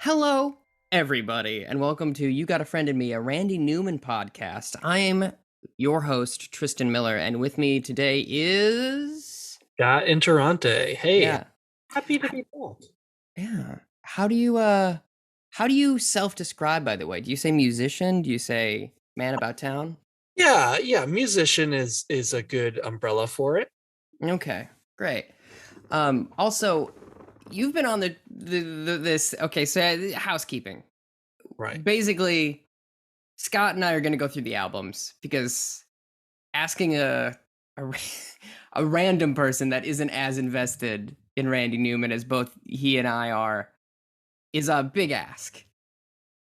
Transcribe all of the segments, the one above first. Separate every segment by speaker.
Speaker 1: Hello, everybody, and welcome to You Got a Friend in Me, a Randy Newman podcast. I am your host, Tristan Miller, and with me today is...
Speaker 2: Scott Interrante. Hey,
Speaker 1: Yeah,
Speaker 2: happy to be back.
Speaker 1: yeah. How do you self-describe, by the way? Do you say musician? Do you say man about town?
Speaker 2: Yeah. Musician is a good umbrella for it.
Speaker 1: Okay, great. Also, you've been on this... Okay, so housekeeping.
Speaker 2: Right.
Speaker 1: Basically, Scott and I are going to go through the albums because asking a a random person that isn't as invested in Randy Newman as both he and I are is a big ask.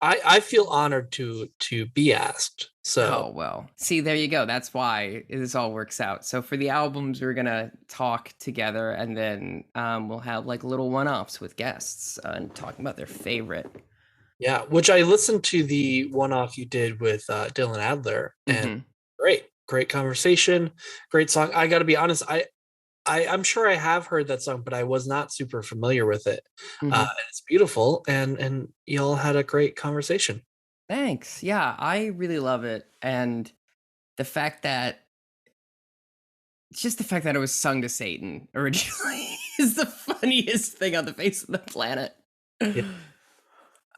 Speaker 2: I feel honored to be asked. So
Speaker 1: Oh, well. See, there you go. That's why this all works out. So for the albums, we're going to talk together and then we'll have like little one-offs with guests and talking about their favorite.
Speaker 2: yeah, which I listened to the one-off you did with Dylan Adler, and
Speaker 1: Mhm.
Speaker 2: great conversation, great song. I got to be honest, I'm sure I have heard that song, but I was not super familiar with it.
Speaker 1: Mhm.
Speaker 2: It's beautiful, and y'all had a great conversation.
Speaker 1: Thanks. Yeah, I really love it and the fact that it's just the fact that it was sung to Satan originally is the funniest thing on the face of the planet.
Speaker 2: Yeah.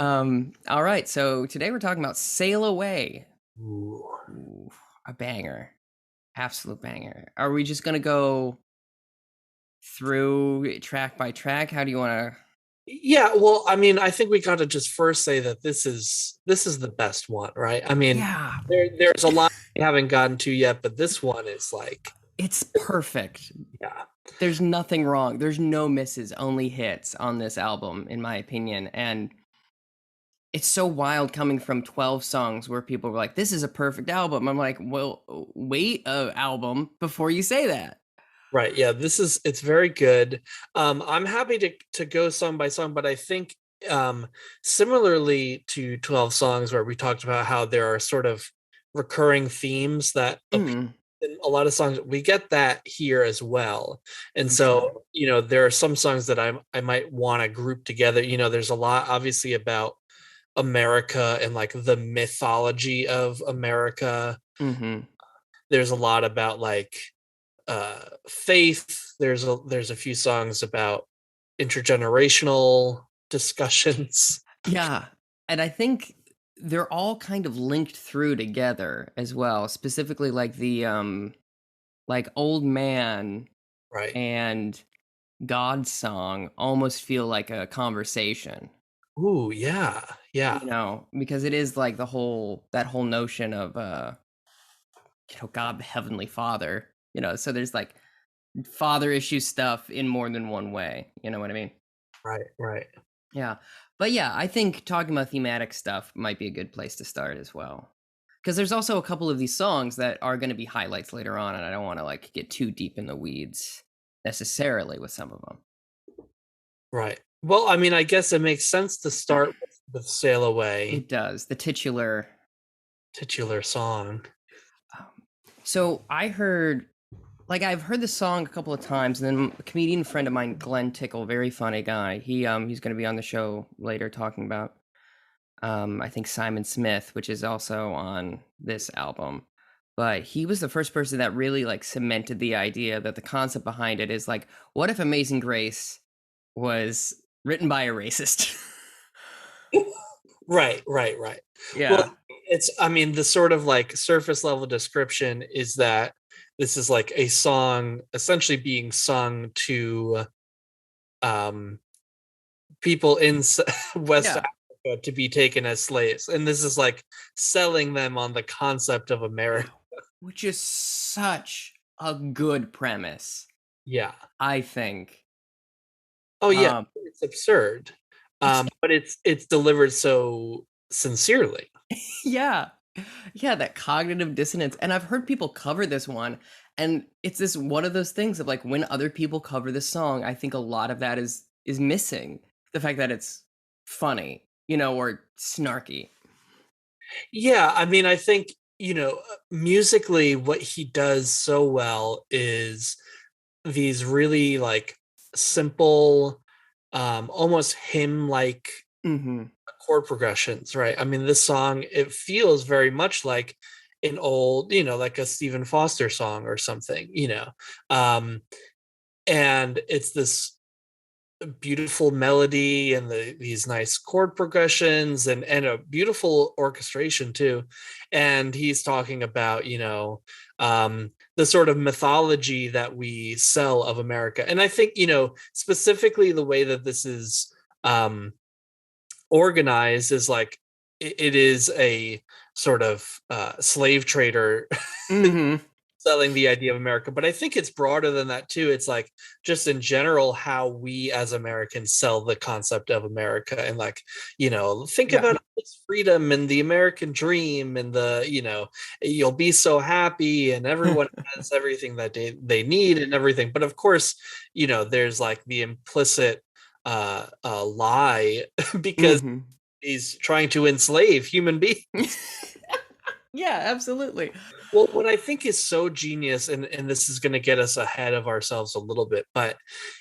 Speaker 1: All right, so today we're talking about Sail Away.
Speaker 2: Ooh.
Speaker 1: Ooh, a banger. Absolute banger. Are we just gonna go through track by track? How do you wanna...
Speaker 2: Yeah, well, I mean, I think we got to just first say that this is the best one, right? I mean,
Speaker 1: Yeah,
Speaker 2: there's a lot we haven't gotten to yet, but this one is like,
Speaker 1: it's perfect.
Speaker 2: yeah,
Speaker 1: There's nothing wrong. There's no misses, only hits on this album, in my opinion. And it's so wild coming from 12 songs where people were like, this is a perfect album. I'm like, well, wait a album before you say that.
Speaker 2: right. Yeah, it's very good. I'm happy to go song by song, but I think similarly to 12 songs where we talked about how there are sort of recurring themes that appear
Speaker 1: Mm,
Speaker 2: in a lot of songs, we get that here as well. And
Speaker 1: for sure.
Speaker 2: so, there are some songs that I might want to group together. There's a lot obviously about America and like the mythology of America.
Speaker 1: Hmm.
Speaker 2: There's a lot about like faith. There's a few songs about intergenerational discussions.
Speaker 1: Yeah. And I think they're all kind of linked through together as well. Specifically like the like Old Man
Speaker 2: Right.
Speaker 1: and God's Song almost feel like a conversation.
Speaker 2: Ooh, yeah. Yeah.
Speaker 1: Because it is like that whole notion of God the Heavenly Father, so there's like father issue stuff in more than one way. You know what I mean?
Speaker 2: Right, right.
Speaker 1: Yeah. But yeah, I think talking about thematic stuff might be a good place to start as well. Because there's also a couple of these songs that are going to be highlights later on, and I don't want to like get too deep in the weeds necessarily with some of them.
Speaker 2: Right. Well, I mean, I guess it makes sense to start with Sail Away,
Speaker 1: It does. The
Speaker 2: titular song.
Speaker 1: um, so I've heard the song a couple of times, and then a comedian friend of mine, Glenn Tickle, very funny guy. He's going to be on the show later talking about I think Simon Smith, which is also on this album. But he was the first person that really like cemented the idea that the concept behind it is like, what if Amazing Grace was written by a racist?
Speaker 2: Right, right, right. Well,
Speaker 1: Yeah.
Speaker 2: I mean, the sort of like surface level description is that this is like a song essentially being sung to um people in West
Speaker 1: Yeah.
Speaker 2: Africa to be taken as slaves. And this is like selling them on the concept of
Speaker 1: Yeah.
Speaker 2: America.
Speaker 1: Which is such a good premise,
Speaker 2: Yeah.
Speaker 1: I think.
Speaker 2: Oh yeah,
Speaker 1: Um,
Speaker 2: it's absurd.
Speaker 1: it's
Speaker 2: But it's delivered so sincerely.
Speaker 1: Yeah. Yeah, that cognitive dissonance. And I've heard people cover this one, and it's this one of those things of like when other people cover this song, I think a lot of that is missing. The fact that it's funny, or snarky.
Speaker 2: Yeah, I mean, I think, musically what he does so well is these really like simple almost hymn like
Speaker 1: Mm-hmm.
Speaker 2: chord progressions, right? I mean, this song, it feels very much like an old, like a Stephen Foster song or something, um, and it's this beautiful melody and these nice chord progressions and a beautiful orchestration too. And he's talking about, the sort of mythology that we sell of America. And I think, specifically the way that this is organized is like it is a sort of slave trader
Speaker 1: Mm-hmm.
Speaker 2: selling the idea of America. But I think it's broader than that too. It's like just in general how we as Americans sell the concept of America, and like, think
Speaker 1: Yeah.
Speaker 2: about this freedom and the American dream and you'll be so happy and everyone has everything that they need and everything. But of course, there's like the implicit lie because
Speaker 1: Mm-hmm.
Speaker 2: he's trying to enslave human beings.
Speaker 1: Yeah, absolutely.
Speaker 2: Well, what I think is so genius, and this is going to get us ahead of ourselves a little bit, but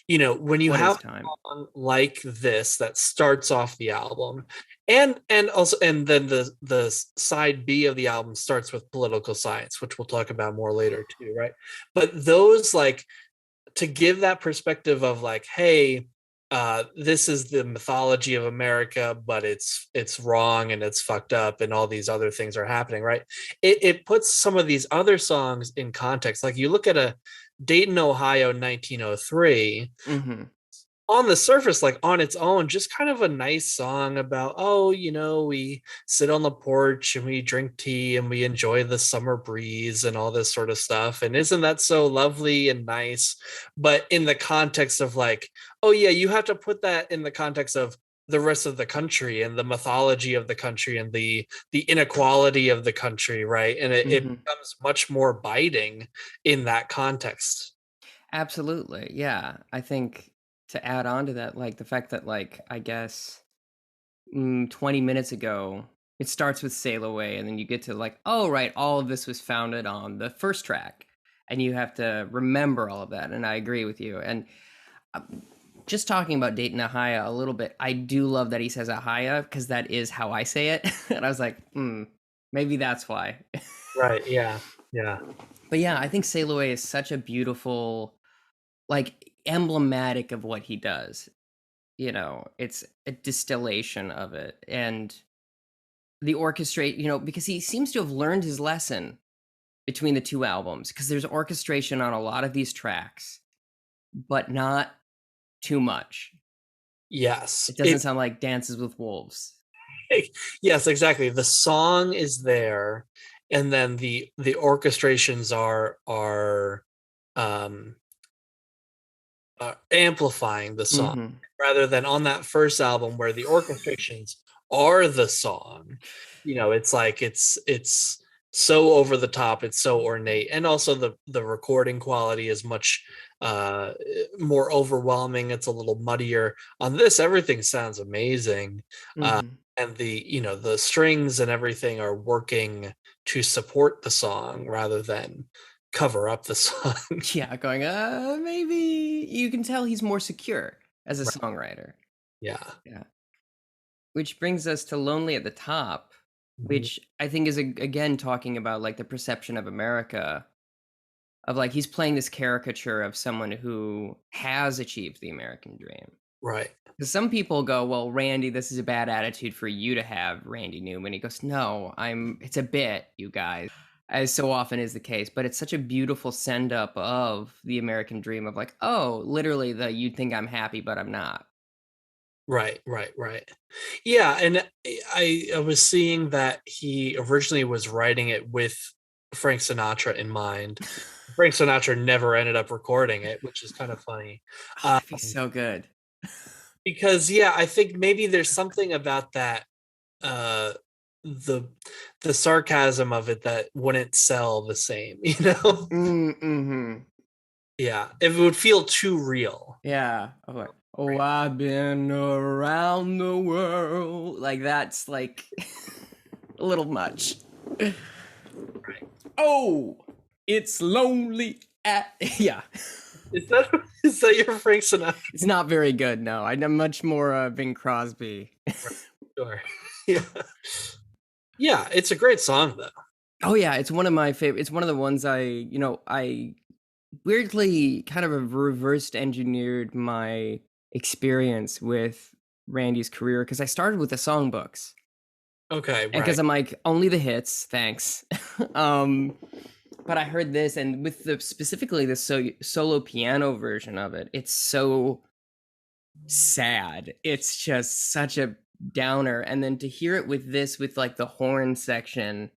Speaker 2: when you
Speaker 1: What is
Speaker 2: have
Speaker 1: time?
Speaker 2: a song like this that starts off the album, and then the side B of the album starts with political science, which we'll talk about more later too, right? But those, like, to give that perspective of like, hey, this is the mythology of America, but it's wrong and it's fucked up and all these other things are happening, right? It puts some of these other songs in context. Like you look at a Dayton, Ohio, 1903,
Speaker 1: Mm-hmm.
Speaker 2: on the surface, like on its own, just kind of a nice song about, oh, we sit on the porch and we drink tea and we enjoy the summer breeze and all this sort of stuff. And isn't that so lovely and nice? But in the context of like, oh yeah, you have to put that in the context of the rest of the country and the mythology of the country and the inequality of the country, right? And it
Speaker 1: Mm-hmm.
Speaker 2: becomes much more biting in that context.
Speaker 1: Absolutely. Yeah. I think to add on to that, like the fact that, like, I guess 20 minutes ago, it starts with Sail Away, and then you get to, like, oh, right, all of this was founded on the first track. And you have to remember all of that. And I agree with you. And just talking about Dayton, Ohio a little bit, I do love that he says Ohio because that is how I say it. And I was like, maybe that's why.
Speaker 2: Right. Yeah. Yeah.
Speaker 1: But yeah, I think Sail Away is such a beautiful, like, emblematic of what he does. It's a distillation of it. And the orchestrate, because he seems to have learned his lesson between the two albums, because there's orchestration on a lot of these tracks, but not too much.
Speaker 2: Yes.
Speaker 1: It doesn't sound like Dances with Wolves.
Speaker 2: Yes, exactly. The song is there, and then the orchestrations are um amplifying the song,
Speaker 1: Mm-hmm.
Speaker 2: rather than on that first album where the orchestrations are the song. It's like it's so over the top, it's so ornate, and also the recording quality is much more overwhelming. It's a little muddier. On this, everything sounds amazing. uh
Speaker 1: Mm-hmm.
Speaker 2: and the strings and everything are working to support the song rather than cover up the song.
Speaker 1: Yeah, going, maybe you can tell he's more secure as a
Speaker 2: Right.
Speaker 1: songwriter.
Speaker 2: Yeah.
Speaker 1: Yeah. Which brings us to Lonely at the Top,
Speaker 2: Mhm.
Speaker 1: which I think is, again, talking about, like, the perception of America, of, like, he's playing this caricature of someone who has achieved the American dream.
Speaker 2: Right.
Speaker 1: Because some people go, well, Randy, this is a bad attitude for you to have, Randy Newman. He goes, no, it's a bit, you guys, as so often is the case. But it's such a beautiful send up of the American dream of, like, oh, literally you'd think I'm happy, but I'm not.
Speaker 2: Right, right, right. Yeah, and I was seeing that he originally was writing it with Frank Sinatra in mind. Frank Sinatra never ended up recording it, which is kind of funny.
Speaker 1: Oh,
Speaker 2: Um,
Speaker 1: that'd be so good.
Speaker 2: because yeah, I think maybe there's something about that uh the the sarcasm of it that wouldn't sell the same, you know?
Speaker 1: Mm-hmm.
Speaker 2: Yeah, if it would feel too real.
Speaker 1: Yeah. Oh, like, oh, I've been around the world. Like, that's like a little much. Oh, it's lonely at. Yeah.
Speaker 2: Is that is that your Frank Sinatra?
Speaker 1: It's not very good, no. I'm much more Bing Crosby.
Speaker 2: Sure. Yeah. Yeah, it's a great song though.
Speaker 1: Oh yeah, it's one of my favorite. It's one of the ones I weirdly kind of reversed engineered my experience with Randy's career because I started with the songbooks.
Speaker 2: Okay,
Speaker 1: And
Speaker 2: right.
Speaker 1: because I'm like, only the hits, thanks. um, but I heard this, and with the specifically the solo piano version of it, it's so sad. It's just such a downer. And then to hear it with this, with like the horn section,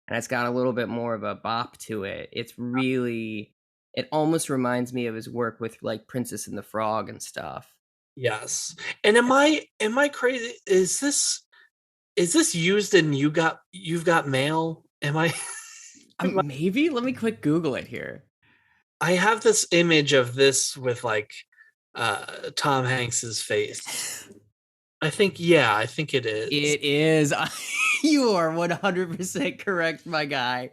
Speaker 1: and it's got a little bit more of a bop to it. It's really, it almost reminds me of his work with like Princess and the Frog and stuff.
Speaker 2: Yes. And am I crazy? Is this used in You've Got Mail? Am I
Speaker 1: Maybe let me quick Google it here.
Speaker 2: I have this image of this with like Tom Hanks's face. I think it is.
Speaker 1: It is. You are 100% correct, my guy.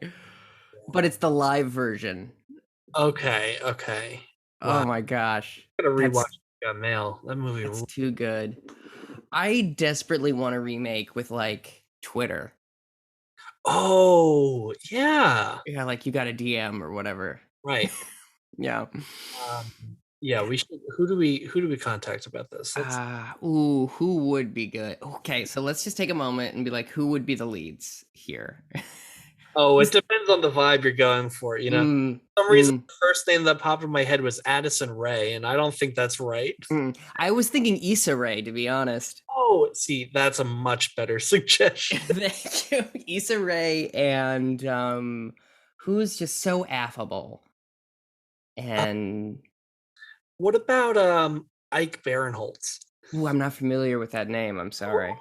Speaker 1: But it's the live version.
Speaker 2: Okay, okay. Wow.
Speaker 1: Oh my gosh.
Speaker 2: I gotta rewatch
Speaker 1: That's
Speaker 2: Got Mail. That movie
Speaker 1: that's too good. I desperately want a remake with like Twitter.
Speaker 2: Oh, yeah.
Speaker 1: Yeah, like you got a DM or whatever.
Speaker 2: Right.
Speaker 1: Yeah.
Speaker 2: Um, yeah, we should who do we contact about this? Let's
Speaker 1: Ooh, who would be good? Okay, so let's just take a moment and be like, who would be the leads here?
Speaker 2: Oh, it
Speaker 1: Just-
Speaker 2: depends on the vibe you're going for, you know.
Speaker 1: mm,
Speaker 2: For some reason
Speaker 1: mm,
Speaker 2: the first name that popped in my head was Addison Rae, and I don't think that's right.
Speaker 1: I was thinking Issa Rae, to be honest.
Speaker 2: Oh, see, that's a much better suggestion.
Speaker 1: Thank you. Issa Rae and who's just so affable.
Speaker 2: Uh,
Speaker 1: And
Speaker 2: what about Ike Barinholtz?
Speaker 1: ooh, I'm not familiar with that name. I'm sorry.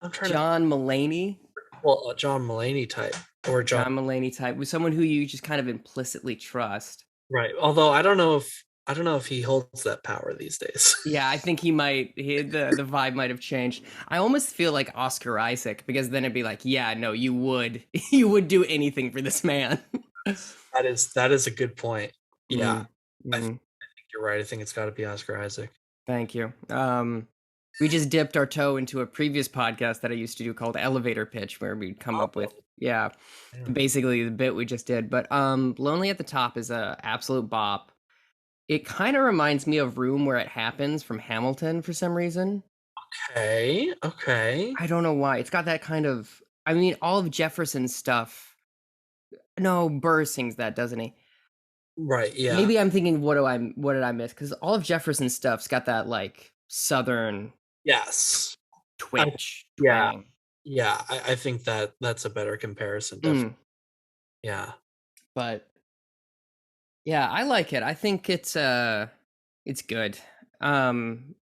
Speaker 2: I'm trying to
Speaker 1: John Mulaney.
Speaker 2: well, a John Mulaney type or John
Speaker 1: John Mulaney type was someone who you just kind of implicitly trust.
Speaker 2: right. Although I don't know if he holds that power these days.
Speaker 1: Yeah, I think he might. The vibe might have changed. I almost feel like Oscar Isaac because then it'd be like, yeah, no, you would, you would do anything for this man.
Speaker 2: That is a good point. Yeah,
Speaker 1: Mm,
Speaker 2: I think
Speaker 1: mm,
Speaker 2: you're right. I think it's got to be Oscar Isaac.
Speaker 1: thank you. We just dipped our toe into a previous podcast that I used to do called Elevator Pitch, where we'd come up with,
Speaker 2: Oh,
Speaker 1: yeah,
Speaker 2: yeah.
Speaker 1: basically the bit we just did. But Lonely at the Top is a absolute bop. It kind of reminds me of Room Where It Happens from Hamilton for some reason.
Speaker 2: Okay, okay.
Speaker 1: I don't know why. It's got that kind of, I mean, all of Jefferson's stuff. No, Burr sings that, doesn't he?
Speaker 2: Right, yeah.
Speaker 1: Maybe I'm thinking, what did I miss? Because all of Jefferson's stuff's got that like Southern
Speaker 2: Yes. I
Speaker 1: twitch
Speaker 2: yeah,
Speaker 1: twang.
Speaker 2: yeah. I think that that's a better comparison, definitely.
Speaker 1: Mm,
Speaker 2: Yeah.
Speaker 1: but yeah, I like it. I think it's good. Um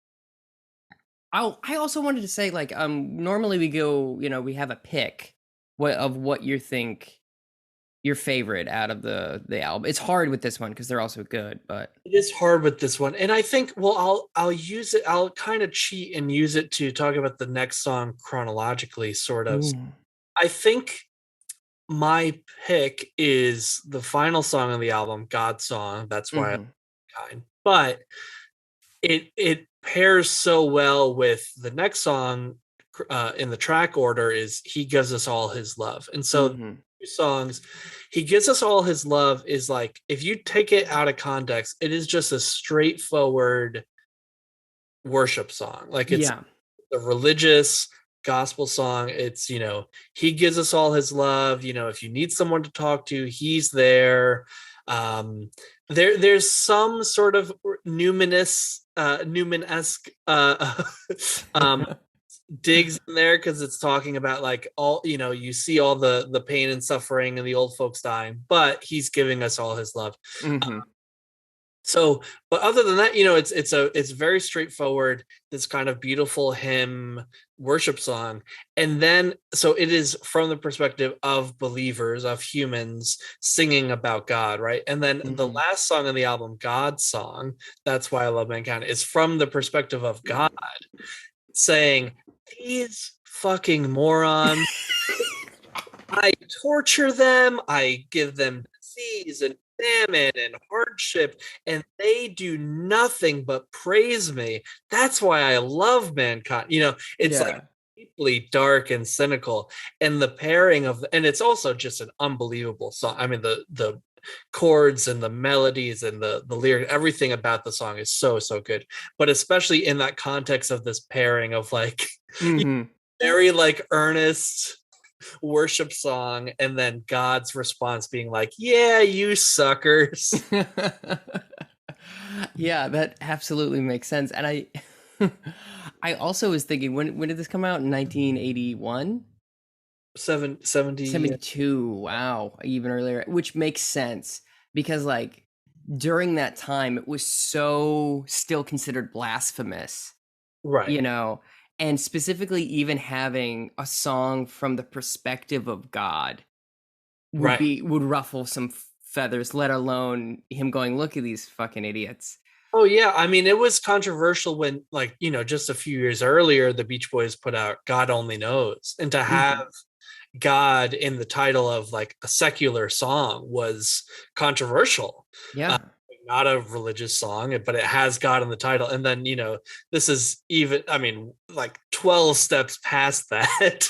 Speaker 1: I also wanted to say like normally we go, we have a pick what you think your favorite out of the album. It's hard with this one because they're also good, but
Speaker 2: It is hard with this one. And I think well I'll use it I'll kind of cheat and use it to talk about the next song chronologically sort of.
Speaker 1: ooh,
Speaker 2: I think my pick is the final song on the album, God Song. That's why I
Speaker 1: mhm,
Speaker 2: kind. But it pairs so well with the next song in the track order is He Gives Us All His Love. And so
Speaker 1: mhm.
Speaker 2: two songs, He Gives Us All His Love is like if you take it out of context, it is just a straightforward worship song. Like it's
Speaker 1: Yeah.
Speaker 2: a religious gospel song. It's, he gives us all his love. If you need someone to talk to, he's there. Um, there's some sort of Newman-esque um, digs in there because it's talking about like all you see all the pain and suffering and the old folks dying, but he's giving us all his love.
Speaker 1: Mhm.
Speaker 2: So, but other than that, it's very straightforward, this kind of beautiful hymn worship song. And then so it is from the perspective of believers, of humans singing about God, right? And then the
Speaker 1: Mhm.
Speaker 2: last song on the album, God's Song, That's Why I Love Mankind, is from the perspective of God saying, these fucking morons, I torture them, I give them disease and famine and hardship, and they do nothing but praise me. That's why I love mankind. It's like
Speaker 1: Yeah.
Speaker 2: deeply dark and cynical, and the pairing of, and it's also just an unbelievable song. I mean, the chords and the melodies and the lyric, everything about the song is so good. But especially in that context of this pairing of like
Speaker 1: Hmm.
Speaker 2: very like earnest worship song, and then God's response being like, "Yeah, you suckers."
Speaker 1: Yeah, that absolutely makes sense. And I I also was thinking, when did this come out? In 1981?
Speaker 2: 70.
Speaker 1: 72. Wow, even earlier, which makes sense because like during that time it was so still considered blasphemous, you
Speaker 2: Right,
Speaker 1: know, and specifically even having a song from the perspective of God
Speaker 2: right.
Speaker 1: would ruffle some feathers, let alone him going, look at these fucking idiots.
Speaker 2: Oh yeah, I mean, it was controversial when, like, just a few years earlier, the Beach Boys put out "God Only Knows," and to have
Speaker 1: Hmm.
Speaker 2: God in the title of like a secular song was controversial. Uh,
Speaker 1: Yeah.
Speaker 2: Not a religious song, but it has God in the title. And then, this is even, I mean, like 12 steps past that.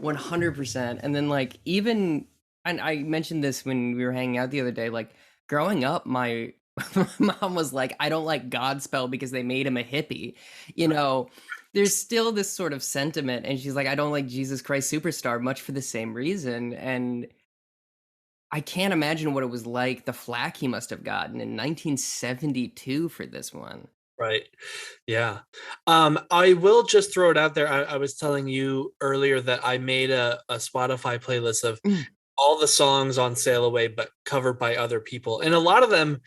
Speaker 1: 100%. And then like even, and I mentioned this when we were hanging out the other day, like growing up, my my mom was like, I don't like Godspell because they made him a hippie. You know, there's still this sort of sentiment, and she's like, I don't like Jesus Christ Superstar, much for the same reason. And I can't imagine what it was like, the flack he must have gotten in 1972 for this one.
Speaker 2: Right. Yeah. I will just throw it out there. I was telling you earlier that I made a Spotify playlist of
Speaker 1: Mm.
Speaker 2: all the songs on Sail Away, but covered by other people. And a lot of them,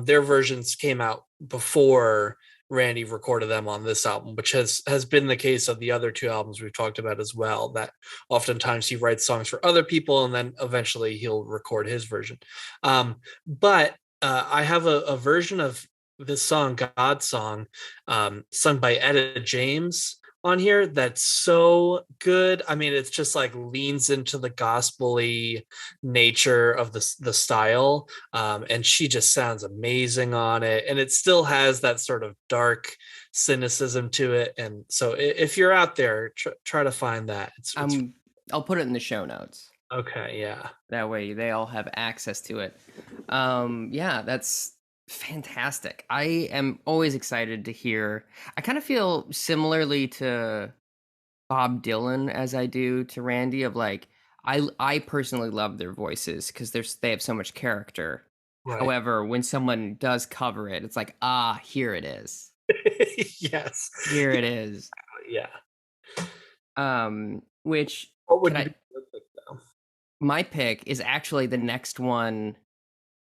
Speaker 2: their versions came out before Randy recorded them on this album, which has been the case of the other two albums we've talked about as well. That oftentimes he writes songs for other people, and then eventually he'll record his version. But I have a version of this song, God Song, sung by Etta James on here, that's so good. I mean, it's just like leans into the gospel-y nature of the style, and she just sounds amazing on it, and it still has that sort of dark cynicism to it. And so if you're out there, try to find that. It's
Speaker 1: I'll put it in the show notes.
Speaker 2: okay. Yeah.
Speaker 1: That way they all have access to it. Yeah, that's fantastic. I am always excited to hear. I kind of feel similarly to Bob Dylan as I do to Randy, of like I personally love their voices because they have so much character.
Speaker 2: Right.
Speaker 1: However, when someone does cover it, it's like, ah, here it is.
Speaker 2: Yes.
Speaker 1: Here it is.
Speaker 2: Yeah.
Speaker 1: Which
Speaker 2: What
Speaker 1: can
Speaker 2: would
Speaker 1: I
Speaker 2: be your pick, though?
Speaker 1: my pick is actually the next one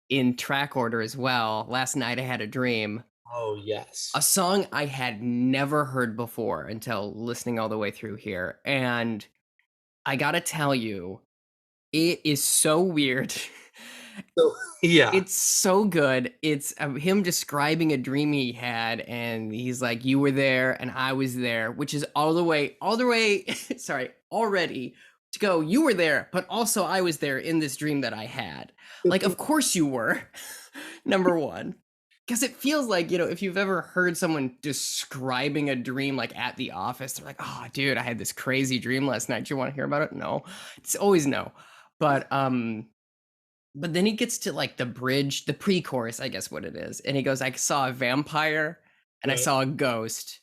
Speaker 1: in track order as well. Last night I had a dream.
Speaker 2: Oh yes.
Speaker 1: A song I had never heard before until listening all the way through here. And I gotta tell you, it is so weird.
Speaker 2: So yeah.
Speaker 1: It's so good. It's him describing a dream he had, and he's like, "You were there, and I was there," which is all the way. Sorry, already to go. You were there, but also I was there in this dream that I had. Like, of course you were. Number one, because it feels like, if you've ever heard someone describing a dream like at the office, they're like, "Oh, dude, I had this crazy dream last night. Do you want to hear about it?" No, it's always no. But but then he gets to like the bridge, the pre-chorus, I guess what it is. And he goes, I saw a vampire and I
Speaker 2: Right.
Speaker 1: saw a ghost.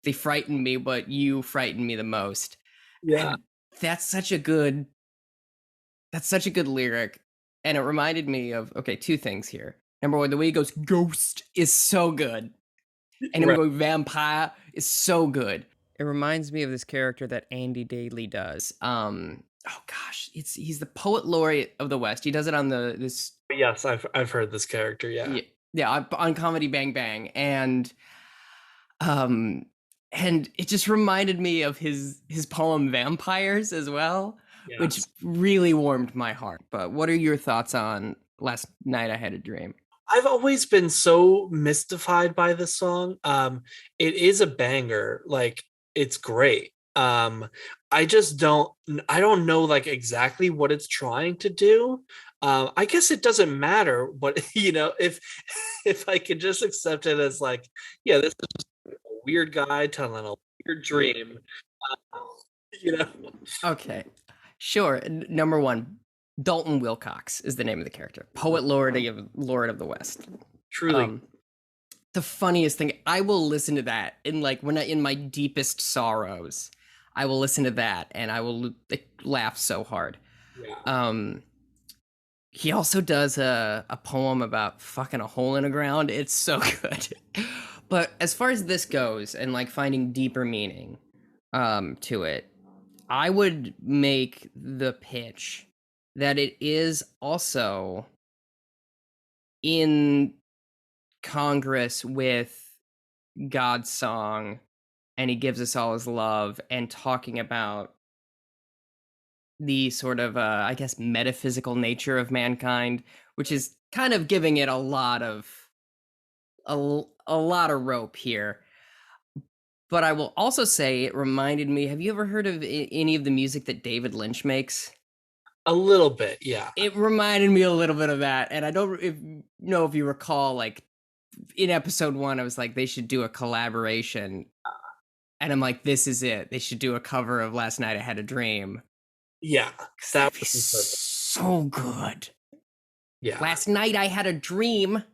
Speaker 1: They frightened me, but you frightened me the most.
Speaker 2: Yeah.
Speaker 1: And that's such a good that's such a good lyric. And it reminded me of, okay, two things here. Number one, the way he goes ghost is so good. And him
Speaker 2: Right.
Speaker 1: going vampire is so good. It reminds me of this character that Andy Daly does. Oh gosh, he's the poet laureate of the West. He does it on this
Speaker 2: Yes, I've heard this character. Yeah.
Speaker 1: yeah, yeah, on Comedy Bang Bang, um and it just reminded me of his poem Vampires as well, which
Speaker 2: Yes.
Speaker 1: really warmed my heart. But what are your thoughts on Last Night I Had a Dream?
Speaker 2: I've always been so mystified by this song. It is a banger. Like, it's great. I just don't know like exactly what it's trying to do. I guess it doesn't matter what if I could just accept it as like, yeah, this is just a weird guy telling a weird dream, uh, you know.
Speaker 1: Okay, sure. Number one, Dalton Wilcox is the name of the character, poet Lord of the West.
Speaker 2: Truly,
Speaker 1: Um, the funniest thing, I will listen to that in like when I in my deepest sorrows, I will listen to that and I will like, laugh so hard.
Speaker 2: yeah,
Speaker 1: Um, he also does a poem about fucking a hole in the ground. It's so good. But as far as this goes and like finding deeper meaning to it, I would make the pitch that it is also in Congress with God's song and he gives us all his love and talking about the sort of I guess metaphysical nature of mankind, which is kind of giving it a lot of rope here. But I will also say it reminded me, have you ever heard of any of the music that David Lynch makes?
Speaker 2: a little bit, yeah,
Speaker 1: It reminded me a little bit of that, and I don't know if you recall, like in episode 1 I was like they should do a collaboration, and I'm like this is it, they should do a cover of Last Night I Had a Dream.
Speaker 2: yeah,
Speaker 1: 'Cause
Speaker 2: that
Speaker 1: that'd be
Speaker 2: would be perfect.
Speaker 1: so good.
Speaker 2: Yeah,
Speaker 1: Last night I had a dream.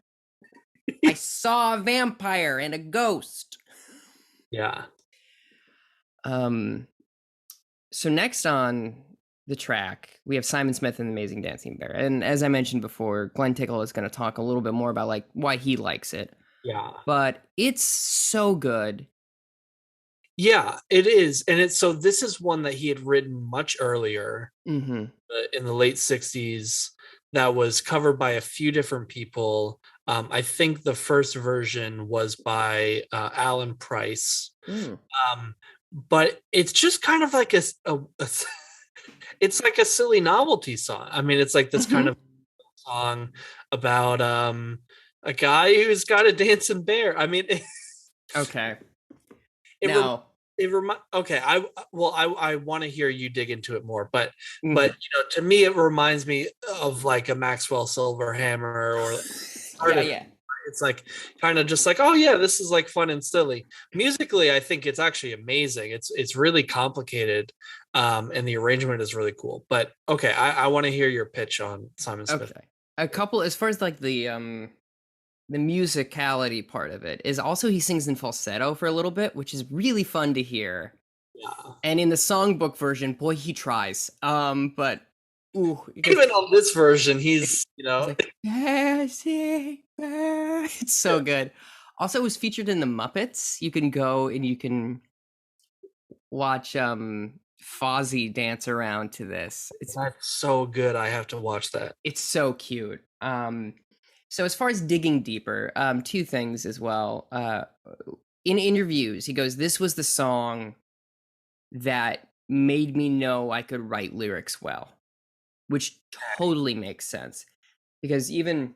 Speaker 1: I saw a vampire and a ghost.
Speaker 2: yeah,
Speaker 1: Um, so next on the track, we have Simon Smith and the Amazing Dancing Bear. And as I mentioned before, Glenn Tickle is going to talk a little bit more about like why he likes it.
Speaker 2: yeah.
Speaker 1: But it's so good.
Speaker 2: Yeah, it is. And it's so this is one that he had written much earlier
Speaker 1: Mm-hmm.
Speaker 2: in the late 60s that was covered by a few different people. I think the first version was by Alan Price.
Speaker 1: Mm.
Speaker 2: Um, but it's just kind of like it's like a silly novelty song. I mean, it's like this kind
Speaker 1: Mm-hmm.
Speaker 2: of song about a guy who's got a dancing bear. I mean,
Speaker 1: Okay.
Speaker 2: it
Speaker 1: Now,
Speaker 2: it remind okay I want to hear you dig into it more, but
Speaker 1: mhm.
Speaker 2: to me it reminds me of like a Maxwell Silverhammer or
Speaker 1: Yeah,
Speaker 2: artist.
Speaker 1: yeah.
Speaker 2: It's like kind of just like, oh yeah, this is like fun and silly. Musically I think it's actually amazing. It's really complicated, and the arrangement is really cool. But okay, I want to hear your pitch on Simon Smith.
Speaker 1: Okay. A couple as far as like the musicality part of it is also he sings in falsetto for a little bit, which is really fun to hear.
Speaker 2: Yeah,
Speaker 1: And in the songbook version, boy, he tries. But ooh, he goes,
Speaker 2: even on this version
Speaker 1: he's like, "Dancing Bear." It's so good. Also, it was featured in the Muppets. You can go and you can watch Fozzie dance around to this.
Speaker 2: that's so good. I have to watch that.
Speaker 1: It's so cute. So as far as digging deeper, two things as well. In interviews, he goes, "This was the song that made me know I could write lyrics well," which totally makes sense because even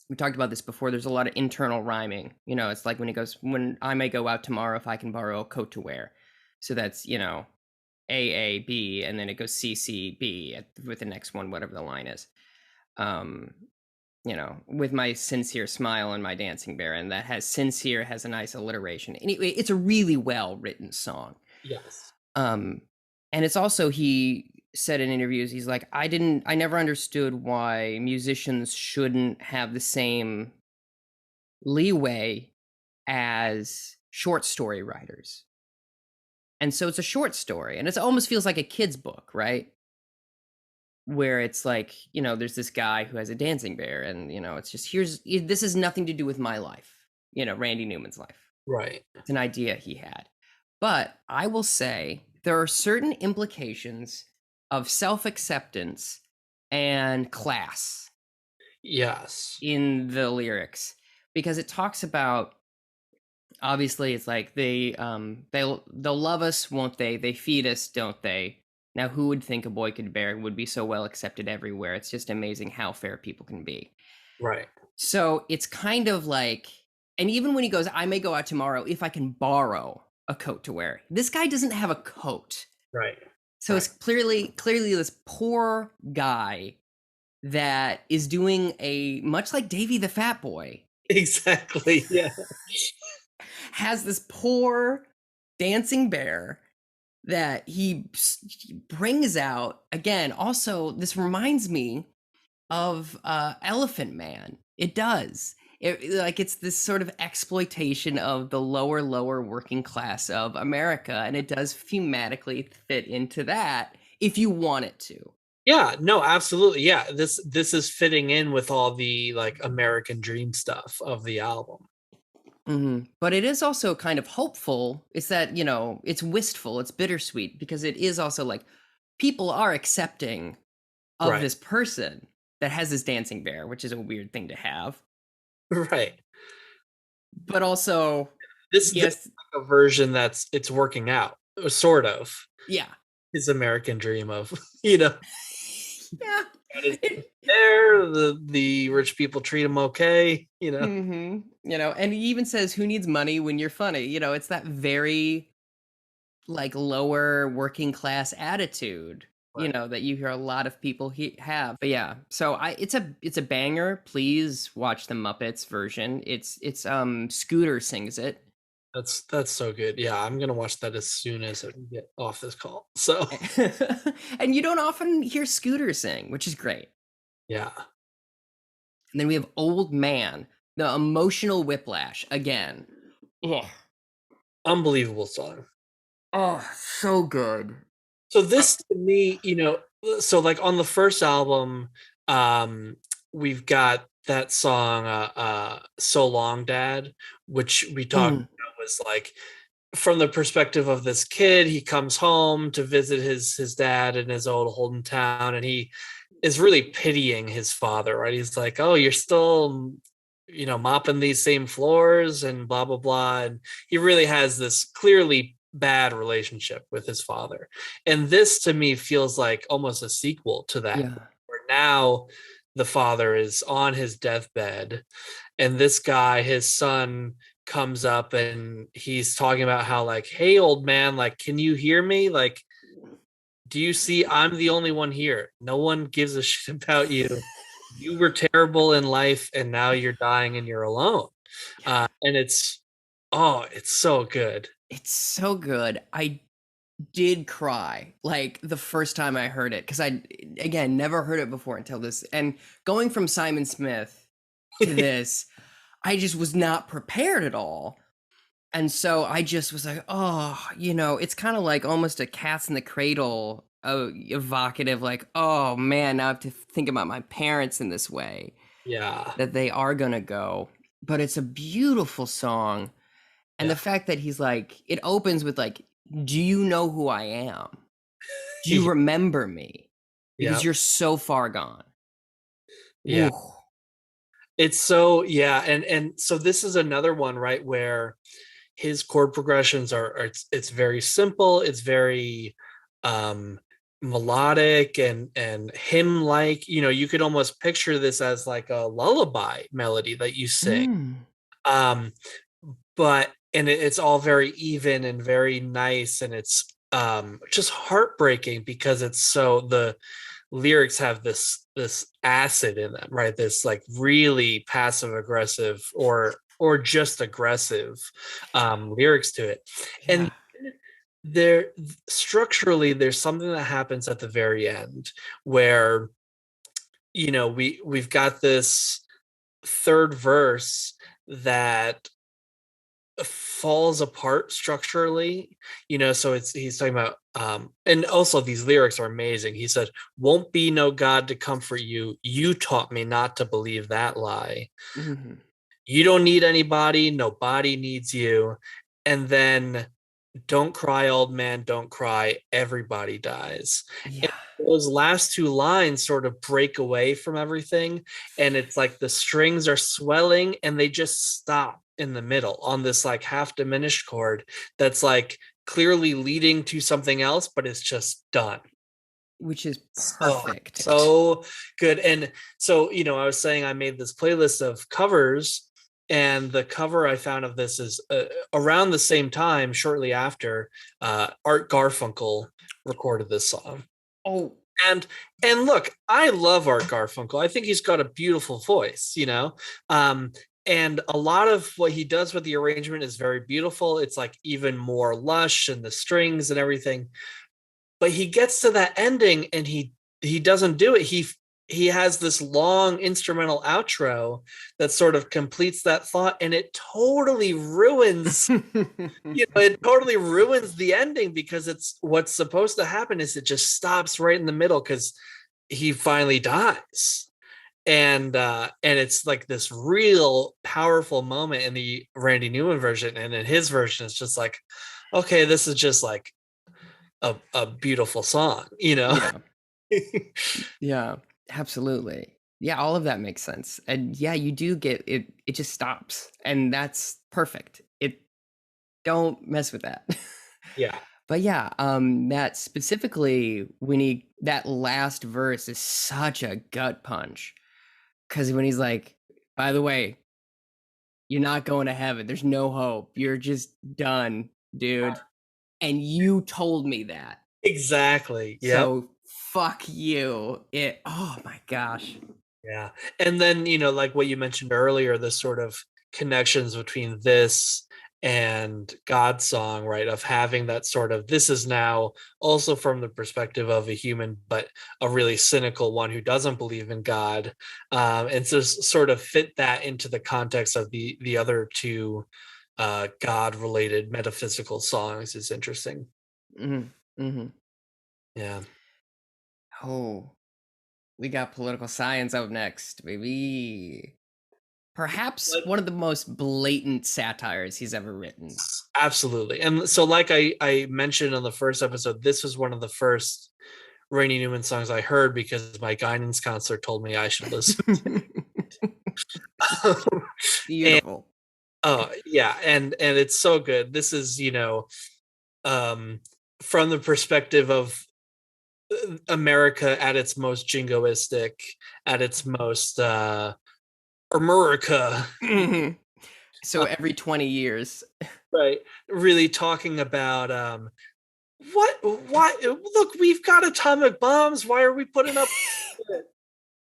Speaker 1: we talked about this before. There's a lot of internal rhyming. You know, it's like when he goes, "When I may go out tomorrow, if I can borrow a coat to wear." So that's A B, and then it goes C C B with the next one, whatever the line is. Um, with my sincere smile and my dancing bear, and that has sincere has a nice alliteration. Anyway, it's a really well written song.
Speaker 2: Yes.
Speaker 1: Um, and it's also he said in interviews, he's like, I never understood why musicians shouldn't have the same leeway as short story writers. And so it's a short story, and it almost feels like a kid's book, right? Where it's like, there's this guy who has a dancing bear, and it's just this has nothing to do with my life, Randy Newman's life.
Speaker 2: Right.
Speaker 1: It's an idea he had. But I will say there are certain implications of self-acceptance and class
Speaker 2: Yes.
Speaker 1: in the lyrics, because it talks about, obviously it's like they'll love us, won't they? They feed us, don't they? Now who would think a boy could bear would be so well accepted everywhere? It's just amazing how fair people can be.
Speaker 2: Right.
Speaker 1: So it's kind of like, and even when he goes, I may go out tomorrow if I can borrow a coat to wear. This guy doesn't have a coat.
Speaker 2: Right.
Speaker 1: So it's clearly this poor guy that is doing a much like Davy the Fat Boy,
Speaker 2: Exactly. Yeah.
Speaker 1: has this poor dancing bear that he brings out again. Also, this reminds me of Elephant Man. It does. Like it's this sort of exploitation of the lower working class of America, and it does thematically fit into that if you want it to.
Speaker 2: Yeah, no, absolutely. Yeah, this is fitting in with all the like American Dream stuff of the album.
Speaker 1: But it is also kind of hopeful. It's that, it's wistful, it's bittersweet because it is also like people are accepting of
Speaker 2: Right.
Speaker 1: this person that has this dancing bear, which is a weird thing to have.
Speaker 2: Right.
Speaker 1: But also,
Speaker 2: This is
Speaker 1: yes,
Speaker 2: like a version that's it's working out, sort of.
Speaker 1: yeah.
Speaker 2: His American Dream of, you know,
Speaker 1: Yeah.
Speaker 2: got his
Speaker 1: It,
Speaker 2: there, the rich people treat him okay, you know.
Speaker 1: and he even says, "Who needs money when you're funny?" It's that very like lower working class attitude,
Speaker 2: Right.
Speaker 1: that you hear a lot of people have. But yeah, so it's a banger. Please watch the Muppets version. It's Scooter sings it.
Speaker 2: That's so good. Yeah, I'm gonna watch that as soon as I get off this call. So
Speaker 1: And you don't often hear Scooter sing, which is great.
Speaker 2: yeah,
Speaker 1: And then we have Old Man, the emotional whiplash again. Ugh.
Speaker 2: unbelievable song.
Speaker 1: Oh, so good.
Speaker 2: So this to me, so like on the first album, um, we've got that song So Long Dad, which we talked
Speaker 1: Mm,
Speaker 2: about was like from the perspective of this kid, he comes home to visit his dad in his old hometown, and he is really pitying his father, right? He's like, "Oh, you're still, mopping these same floors and blah blah blah." And he really has this clearly bad relationship with his father. And this to me feels like almost a sequel to that,
Speaker 1: yeah.
Speaker 2: where now the father is on his deathbed and this guy, his son, comes up and he's talking about how like, hey old man, like, can you hear me, like, do you see I'm the only one here, no one gives a shit about you, you were terrible in life and now you're dying and you're alone.
Speaker 1: Yeah.
Speaker 2: And it's so good.
Speaker 1: It's so good. I did cry like the first time I heard it because I, again, never heard it before until this. And going from Simon Smith to this, I just was not prepared at all. And so I just was like, oh, it's kind of like almost a Cats in the Cradle, evocative, like, oh man, now I have to think about my parents in this way,
Speaker 2: Yeah.
Speaker 1: that they are gonna go. But it's a beautiful song. And the
Speaker 2: Yeah.
Speaker 1: fact that he's like, it opens with like, do you know who I am? Do you remember me?
Speaker 2: Yeah.
Speaker 1: Because you're so far gone.
Speaker 2: Yeah.
Speaker 1: Ooh.
Speaker 2: It's so, yeah, and so this is another one, right, where his chord progressions are it's very simple, it's very um melodic and hymn like, you could almost picture this as like a lullaby melody that you sing.
Speaker 1: Mm.
Speaker 2: um but and it's all very even and very nice, and it's just heartbreaking because it's so the lyrics have this acid in them, right? This like really passive aggressive or just aggressive lyrics to it. And
Speaker 1: Yeah.
Speaker 2: there structurally there's something that happens at the very end where we've got this third verse that falls apart structurally, so it's he's talking about and also these lyrics are amazing. He said, won't be no god to comfort you, you taught me not to believe that lie,
Speaker 1: Mhm.
Speaker 2: you don't need anybody, nobody needs you, and then don't cry old man, don't cry, everybody dies. And
Speaker 1: Yeah.
Speaker 2: those last two lines sort of break away from everything, and it's like the strings are swelling and they just stop in the middle on this like half diminished chord that's like clearly leading to something else, but it's just done.
Speaker 1: Which is
Speaker 2: Oh,
Speaker 1: perfect.
Speaker 2: so good. And so, I was saying I made this playlist of covers, and the cover I found of this is around the same time, shortly after, Art Garfunkel recorded this song.
Speaker 1: Oh,
Speaker 2: And look, I love Art Garfunkel. I think he's got a beautiful voice, you know. Um, and a lot of what he does with the arrangement is very beautiful. It's like even more lush and the strings and everything. But he gets to that ending and he doesn't do it. He has this long instrumental outro that sort of completes that thought, and it totally ruins it totally ruins the ending, because it's what's supposed to happen is it just stops right in the middle because he finally dies. And it's like this real powerful moment in the Randy Newman version, and in his version it's just like, okay, this is just like a beautiful song, you know.
Speaker 1: Yeah. Yeah, absolutely. Yeah, all of that makes sense. And yeah, you do get it, it just stops. And that's perfect. It don't mess with that.
Speaker 2: Yeah.
Speaker 1: But yeah, that specifically when he that last verse is such a gut punch. Cause when he's like, by the way, you're not going to heaven. There's no hope. You're just done, dude. And you told me that.
Speaker 2: Exactly. Yep.
Speaker 1: So fuck you. It oh my gosh.
Speaker 2: Yeah. And then, like what you mentioned earlier, the sort of connections between this and God's song, right? Of having that sort of, this is now also from the perspective of a human, but a really cynical one who doesn't believe in God. And so sort of fit that into the context of the other two God related metaphysical songs is interesting.
Speaker 1: Mhm, mhm.
Speaker 2: Yeah.
Speaker 1: Oh, we got political science up next, baby. Perhaps one of the most blatant satires he's ever written.
Speaker 2: Absolutely. And so, like I mentioned on the first episode, this was one of the first Randy Newman songs I heard because my guidance counselor told me I should listen. And
Speaker 1: Beautiful.
Speaker 2: oh yeah, and it's so good. This is, um from the perspective of America at its most jingoistic, at its most America.
Speaker 1: Mhm. So every 20 years.
Speaker 2: Right. Really talking about what why look, we've got atomic bombs. Why are we putting up with it?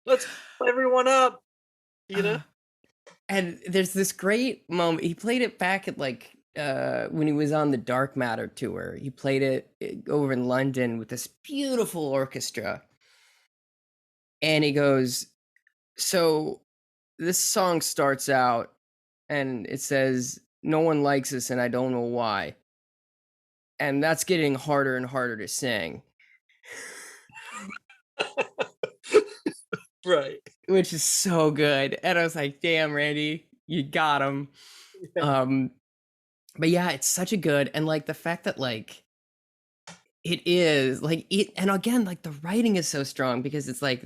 Speaker 2: Let's blow everyone up, you know?
Speaker 1: Uh, and there's this great moment. He played it back at like when he was on the Dark Matter tour. He played it over in London with this beautiful orchestra. And he goes, so this song starts out and it says, no one likes us and I don't know why. And that's getting harder and harder to sing,
Speaker 2: Right.
Speaker 1: which is so good. And I was like, damn, Randy, you got him.
Speaker 2: Yeah.
Speaker 1: Um, but yeah, it's such a good, and like the fact that like it is like it, and again, like the writing is so strong because it's like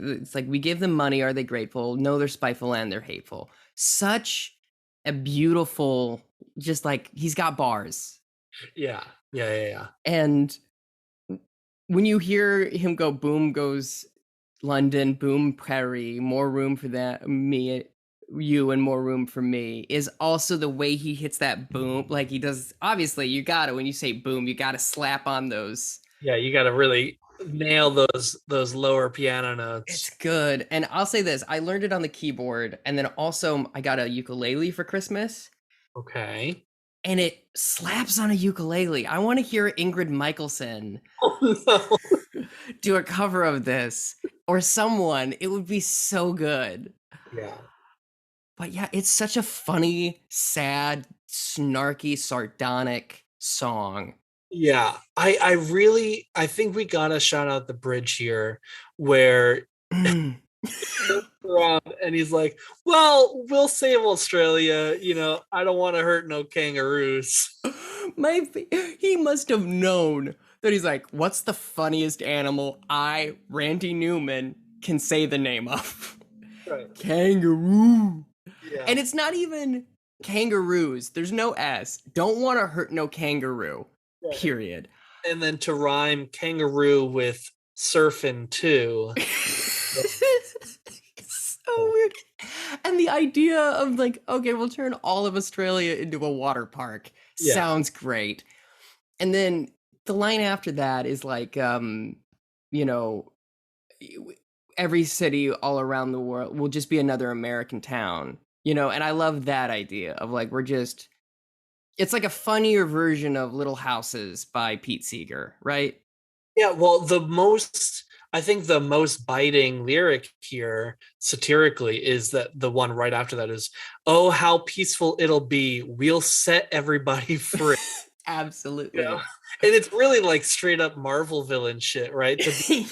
Speaker 1: we give them money, are they grateful? No, they're spiteful and they're hateful. Such a beautiful, just like he's got bars.
Speaker 2: Yeah. Yeah. Yeah. Yeah.
Speaker 1: And when you hear him go, boom goes London, boom prairie, more room for that me, you, and more room for me, is also the way he hits that boom. Like he does, obviously you gotta, when you say boom, you gotta slap on those.
Speaker 2: Yeah, you gotta really nail those lower piano
Speaker 1: It's
Speaker 2: notes.
Speaker 1: good. And I'll say this, I learned it on the keyboard, and then also I got a ukulele for Christmas,
Speaker 2: Okay.
Speaker 1: and it slaps on a ukulele. I want to hear Ingrid Michaelson
Speaker 2: Oh no.
Speaker 1: do a cover of this, or someone. It would be so good.
Speaker 2: Yeah.
Speaker 1: But yeah, it's such a funny, sad, snarky, sardonic song.
Speaker 2: Yeah. I think we gotta shout out the bridge here where around and he's like, well, we'll save Australia, I don't want to hurt no kangaroos.
Speaker 1: He must have known that he's like, what's the funniest animal I, Randy Newman, can say the name of?
Speaker 2: Right.
Speaker 1: Kangaroo.
Speaker 2: Yeah.
Speaker 1: And it's not even kangaroos. There's no S. Don't want to hurt no kangaroo.
Speaker 2: Right.
Speaker 1: Period.
Speaker 2: And then to rhyme kangaroo with surfing too.
Speaker 1: So weird. And the idea of like, okay, we'll turn all of Australia into a water park
Speaker 2: Yeah.
Speaker 1: sounds great. And then the line after that is like, you know, every city all around the world will just be another American town, you know? And I love that idea of like, we're just, it's like a funnier version of Little Houses by Pete Seeger, right?
Speaker 2: Yeah, well, I think the most biting lyric here satirically is that the one right after that is, "Oh, how peaceful it'll be. We'll set everybody free." You know?
Speaker 1: Absolutely.
Speaker 2: And it's really like straight up Marvel villain shit, right? To be,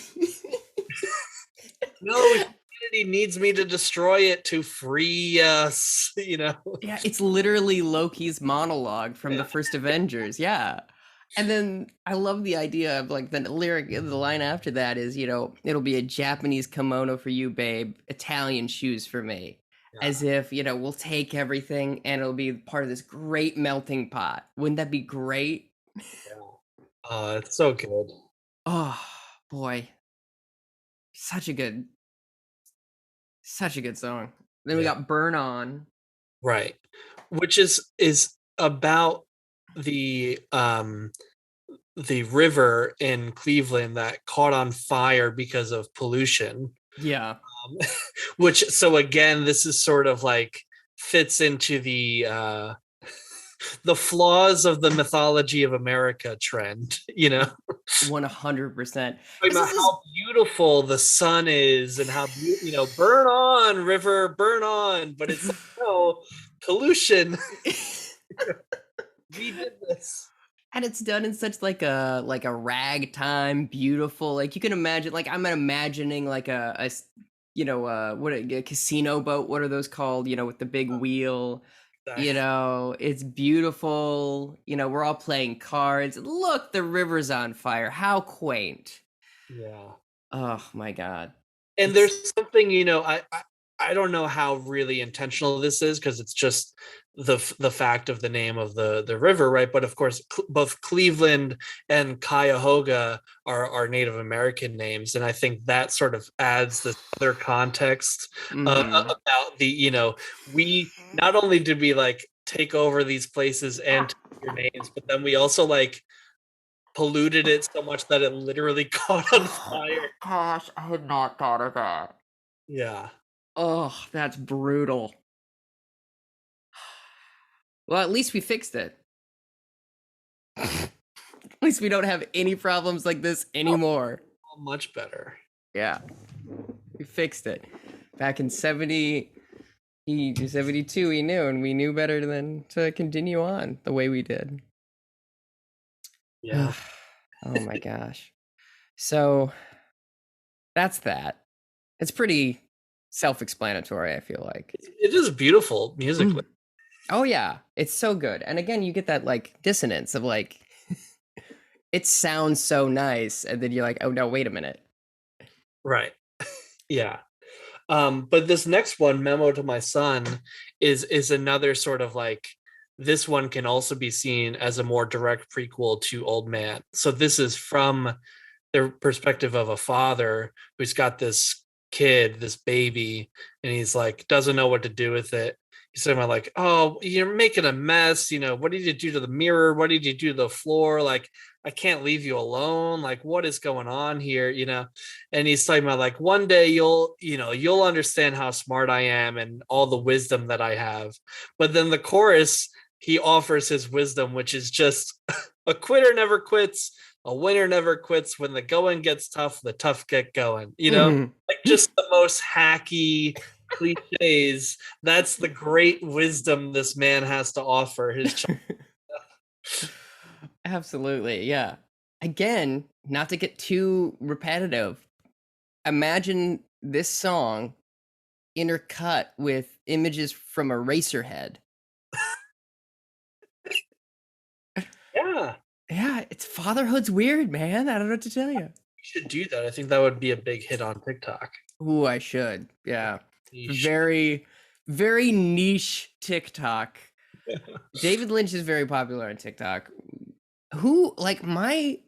Speaker 2: no, humanity needs me to destroy it to free us, you know?
Speaker 1: Yeah, it's literally Loki's monologue from the
Speaker 2: Yeah.
Speaker 1: first Avengers. Yeah. And then I love the idea of like the lyric, the line after that is, you know, it'll be a Japanese kimono for you, babe, Italian shoes for me. As
Speaker 2: Yeah.
Speaker 1: if, you know, we'll take everything and it'll be part of this great melting pot. Wouldn't that be great?
Speaker 2: Yeah. It's so good.
Speaker 1: Oh, boy. Such a good, such a good song. Then we
Speaker 2: Yeah.
Speaker 1: got Burn On.
Speaker 2: Right. Which is about the the river in Cleveland that caught on fire because of pollution.
Speaker 1: Yeah.
Speaker 2: Which, so again, this is sort of like fits into the flaws of the mythology of America trend, you know,
Speaker 1: 100%.
Speaker 2: talking
Speaker 1: Because
Speaker 2: about
Speaker 1: this is
Speaker 2: how beautiful the sun is and how you know, burn on river, burn on, but it's like, no, pollution. We did this.
Speaker 1: and it's done in such like a ragtime beautiful, like you can imagine, like I'm imagining like you know, what a casino boat, what are those called, you know, with the big wheel, you know, it's beautiful, you know, we're all playing cards, look, the river's on fire, how quaint.
Speaker 2: Yeah.
Speaker 1: Oh my god.
Speaker 2: And
Speaker 1: It's
Speaker 2: there's something, you know, I don't know how really intentional this is because it's just the fact of the name of the river, right? But of course, both Cleveland and Cuyahoga are Native American names, and I think that sort of adds this other context
Speaker 1: mhm.
Speaker 2: about the, you know, we not only did we like take over these places and take their names, but then we also like polluted it so much that it literally caught on
Speaker 1: Oh my
Speaker 2: fire.
Speaker 1: gosh, I had not thought of that.
Speaker 2: Yeah.
Speaker 1: Oh, that's brutal. Well, at least we fixed it. At least we don't have any problems like this
Speaker 2: Oh,
Speaker 1: anymore.
Speaker 2: much better.
Speaker 1: Yeah, we fixed it. Back in 72, we knew, and we knew better than to continue on the way we did.
Speaker 2: Yeah.
Speaker 1: Oh my gosh. So that's that. It's pretty self explanatory, I feel like.
Speaker 2: It is beautiful musically.
Speaker 1: Mm. Oh, yeah. It's so good. And again, you get that like dissonance of like, it sounds so nice. And then you're like, oh, no, wait a minute.
Speaker 2: Right. Yeah. But this next one, Memo to My Son, is another sort of like, this one can also be seen as a more direct prequel to Old Man. So this is from the perspective of a father who's got this kid, this baby, and he's like doesn't know what to do with it. He's talking about like, oh, you're making a mess. You know, what did you do to the mirror? What did you do to the floor? Like, I can't leave you alone. Like, what is going on here? You know, and he's talking about like one day you'll understand how smart I am and all the wisdom that I have. But then the chorus, he offers his wisdom, which is just a quitter never quits, a winner never quits. When the going gets tough, the tough get going. You know,
Speaker 1: Mhm.
Speaker 2: like just the most hacky cliches. That's the great wisdom this man has to offer his child.
Speaker 1: Absolutely. Yeah. Again, not to get too repetitive, imagine this song intercut with images from Eraserhead.
Speaker 2: Yeah,
Speaker 1: Yeah, it's fatherhood's weird, man. I don't know what to tell you.
Speaker 2: you should do that. I think that would be a big hit on TikTok.
Speaker 1: Ooh, I should. Yeah.
Speaker 2: Yeesh.
Speaker 1: Very, very niche TikTok. David Lynch is very popular on TikTok. Who, like, I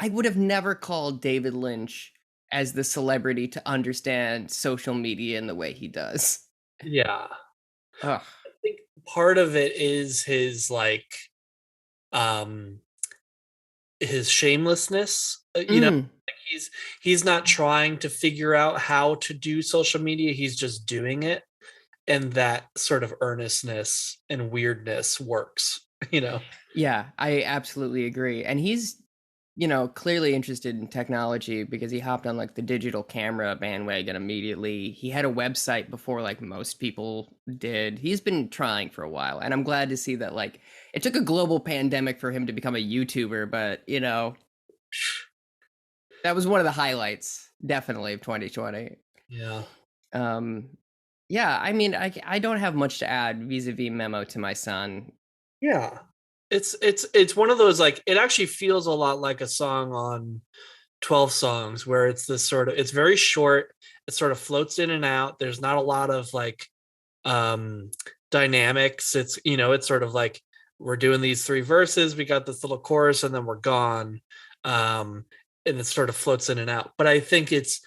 Speaker 1: would have never called David Lynch as the celebrity to understand social media in the way he does.
Speaker 2: Yeah.
Speaker 1: Ugh.
Speaker 2: I think part of it is his um his shamelessness, you know,
Speaker 1: Mm.
Speaker 2: he's not trying to figure out how to do social media. He's just doing it, and that sort of earnestness and weirdness works. You know.
Speaker 1: Yeah, I absolutely agree. And he's, clearly interested in technology because he hopped on like the digital camera bandwagon immediately. He had a website before like most people did. He's been trying for a while, and I'm glad to see that like it took a global pandemic for him to become a YouTuber, but that was one of the highlights definitely of 2020.
Speaker 2: Yeah.
Speaker 1: Um yeah, I mean I don't have much to add vis-a-vis Memo to my son.
Speaker 2: Yeah. It's one of those, like, it actually feels a lot like a song on 12 songs, where it's this sort of, it's very short, it sort of floats in and out. There's not a lot of like dynamics. It's, it's sort of like, we're doing these three verses, we got this little chorus, and then we're gone. And it sort of floats in and out. But I think it's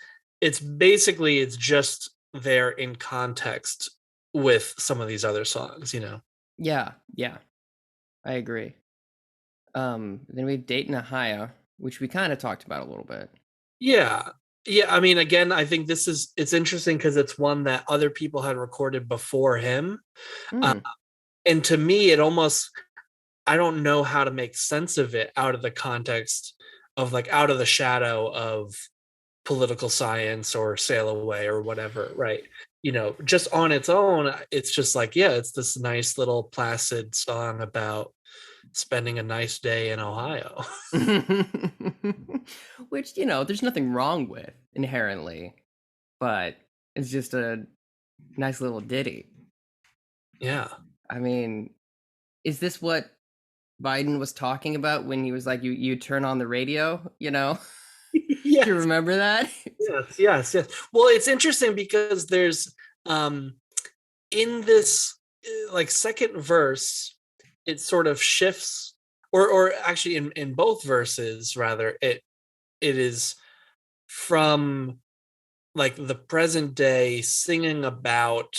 Speaker 2: basically, it's just there in context with some of these other songs.
Speaker 1: Yeah, yeah. I agree. Then we have Dayton, Ohio, which we kind of talked about a little bit.
Speaker 2: Yeah. Yeah. I mean, again, I think it's interesting because it's one that other people had recorded before him. Uh,
Speaker 1: Hmm.
Speaker 2: and to me, it almost, I don't know how to make sense of it out of the context of, like, out of the shadow of political science or Sail Away or whatever, right? Just on its own, it's just like, yeah, it's this nice little placid song about spending a nice day in Ohio.
Speaker 1: Which, there's nothing wrong with inherently, but it's just a nice little ditty.
Speaker 2: Yeah.
Speaker 1: I mean, is this what Biden was talking about when he was like, you turn on the radio, Do you
Speaker 2: Yes.
Speaker 1: remember that?
Speaker 2: Yes. Well, it's interesting because there's in this like second verse, it sort of shifts, or actually in both verses rather, it is from like the present day singing about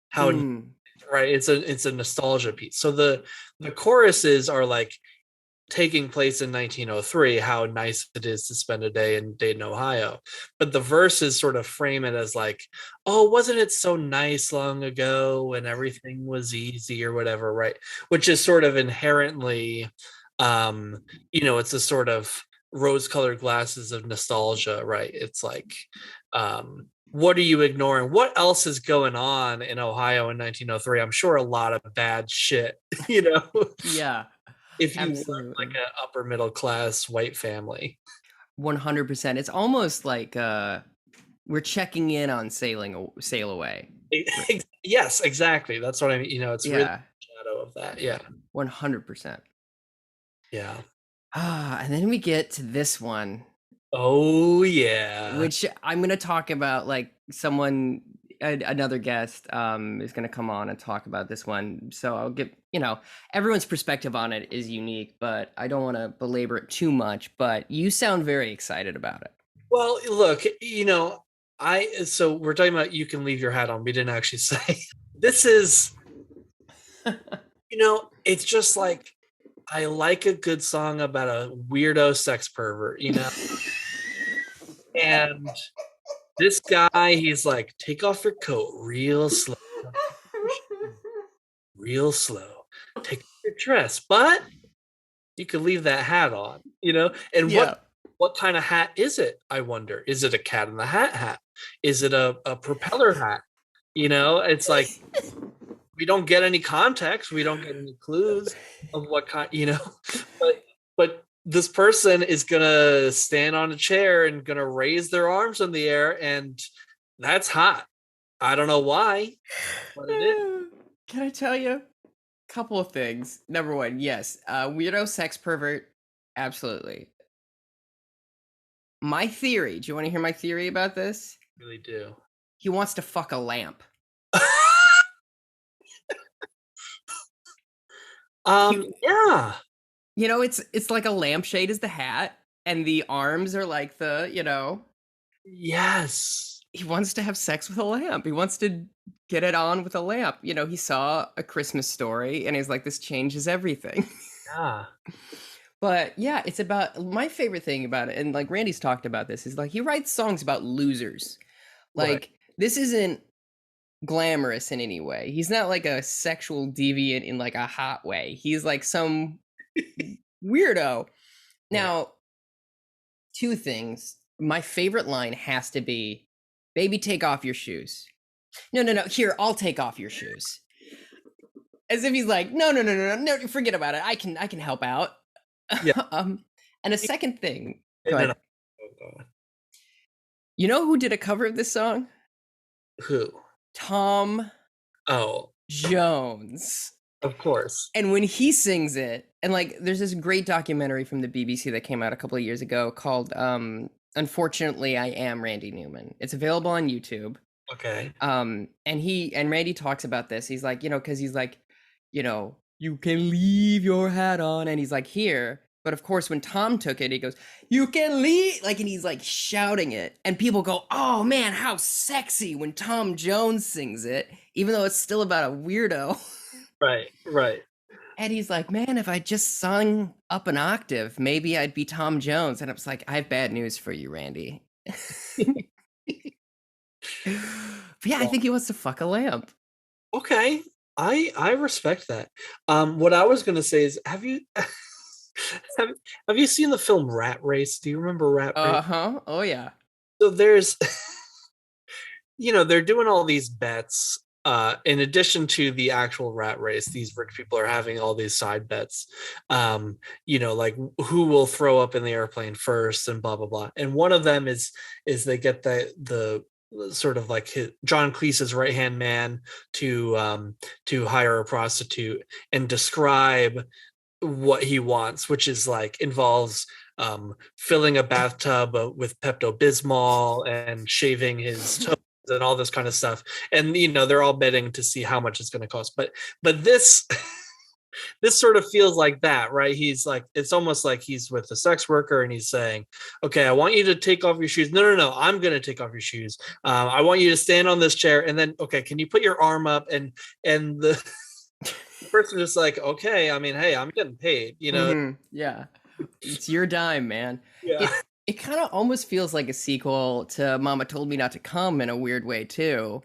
Speaker 2: how,
Speaker 1: Mm,
Speaker 2: right, it's a nostalgia piece. So the choruses are like taking place in 1903, how nice it is to spend a day in Dayton, Ohio. But the verses sort of frame it as like, oh, wasn't it so nice long ago when everything was easy or whatever, right? Which is sort of inherently, it's a sort of rose-colored glasses of nostalgia, right? It's like, what are you ignoring? What else is going on in Ohio in 1903? I'm sure a lot of bad shit, you know?
Speaker 1: yeah,
Speaker 2: If you weren't like
Speaker 1: absolutely.
Speaker 2: an upper middle class white family.
Speaker 1: 100%. It's almost like we're checking in on Sail Away.
Speaker 2: Yes, exactly. That's what I mean. It's really
Speaker 1: Yeah,
Speaker 2: a shadow of that. Yeah.
Speaker 1: 100%.
Speaker 2: Yeah.
Speaker 1: And then we get to this one,
Speaker 2: Oh yeah.
Speaker 1: which I'm going to talk about like another guest is going to come on and talk about this one. So I'll give, everyone's perspective on it is unique, but I don't want to belabor it too much, but you sound very excited about it.
Speaker 2: Well, look, so we're talking about You Can Leave Your Hat On. We didn't actually say this is, it's just like, I like a good song about a weirdo sex pervert. And this guy, he's like, take off your coat real slow. Real slow. Take off your dress, but you could leave that hat on. And
Speaker 1: Yeah.
Speaker 2: what kind of hat is it? I wonder. Is it a Cat in the Hat hat? Is it a propeller hat? It's like, we don't get any context. We don't get any clues of what kind. But this person is gonna stand on a chair and gonna raise their arms in the air, and that's hot. I don't know why, but it is.
Speaker 1: Can I tell you? Couple of things. Number one, yes, weirdo sex pervert, absolutely. My theory. Do you want to hear my theory about this?
Speaker 2: I really do.
Speaker 1: He wants to fuck a lamp. He,
Speaker 2: Yeah.
Speaker 1: it's like a lampshade is the hat, and the arms are like
Speaker 2: Yes.
Speaker 1: he wants to have sex with a lamp. He wants to get it on with a lamp. He saw A Christmas Story, and he's like, this changes everything.
Speaker 2: Yeah.
Speaker 1: But yeah, it's about my favorite thing about it, and like Randy's talked about this, is like he writes songs about losers.
Speaker 2: Right.
Speaker 1: Like this isn't glamorous in any way. He's not like a sexual deviant in like a hot way. He's like some weirdo.
Speaker 2: Yeah.
Speaker 1: Now, two things. My favorite line has to be, "Baby, take off your shoes." No, no, no. Here, I'll take off your shoes. As if he's like, no, no, no, no, no, no, forget about it. I can help out.
Speaker 2: Yeah.
Speaker 1: um, and a second thing, go
Speaker 2: And then
Speaker 1: ahead. You know who did a cover of this song?
Speaker 2: who?
Speaker 1: Tom
Speaker 2: Oh,
Speaker 1: Jones.
Speaker 2: of course.
Speaker 1: And when he sings it, and like there's this great documentary from the BBC that came out a couple of years ago called Unfortunately I Am Randy Newman. It's available on YouTube.
Speaker 2: Okay.
Speaker 1: And Randy talks about this. He's like, because he's like, you can leave your hat on, and he's like, here. But of course, when Tom took it, he goes, "You can leave," like, and he's like shouting it, and people go, "Oh man, how sexy!" when Tom Jones sings it, even though it's still about a weirdo.
Speaker 2: Right. Right.
Speaker 1: And he's like, "Man, if I just sung up an octave, maybe I'd be Tom Jones." And I was like, "I have bad news for you, Randy." But yeah, I
Speaker 2: Well,
Speaker 1: think he wants to fuck a lamp.
Speaker 2: okay. I respect that. What I was gonna say is, have you have, have you seen the film Rat Race? Do you remember Rat Race?
Speaker 1: Uh-huh. Oh yeah.
Speaker 2: So there's they're doing all these bets. In addition to the actual rat race, these rich people are having all these side bets. Like who will throw up in the airplane first and blah blah blah. And one of them is they get the sort of like John Cleese's right hand man to hire a prostitute and describe what he wants, which is like involves filling a bathtub with Pepto-Bismol and shaving his toes and all this kind of stuff. And they're all betting to see how much it's going to cost. But this this sort of feels like that, right? He's like, it's almost like he's with a sex worker and he's saying, "Okay, I want you to take off your shoes." No, I'm going to take off your shoes. I want you to stand on this chair, and then, okay, can you put your arm up? And the person just like, okay, I mean, hey, I'm getting paid,
Speaker 1: Yeah. It's your dime, man.
Speaker 2: Yeah.
Speaker 1: It kind of almost feels like a sequel to Mama Told Me Not to Come in a weird way too.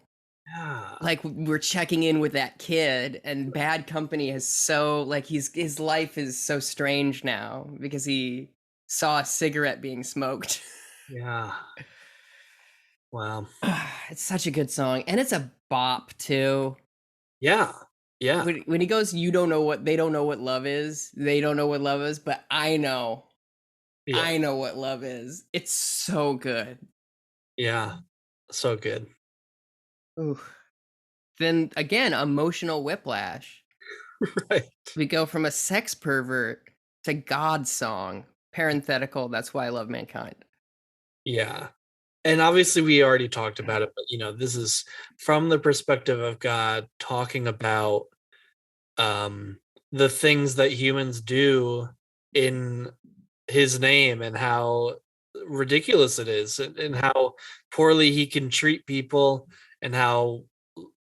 Speaker 2: Yeah.
Speaker 1: Like we're checking in with that kid, and Bad Company is so like his life is so strange now because he saw a cigarette being smoked.
Speaker 2: Yeah. Wow.
Speaker 1: It's such a good song, and it's a bop too.
Speaker 2: Yeah. Yeah.
Speaker 1: When he goes, "You don't know what they don't know what love is. They don't know what love is, but I know.
Speaker 2: Yeah.
Speaker 1: I know what love is." It's so good.
Speaker 2: Yeah. So good.
Speaker 1: Ooh. Then again, emotional whiplash.
Speaker 2: Right.
Speaker 1: We go from a sex pervert to God song. Parenthetical, that's why I love mankind.
Speaker 2: Yeah. And obviously we already talked about it, but this is from the perspective of God talking about the things that humans do in his name and how ridiculous it is, and how poorly he can treat people, and how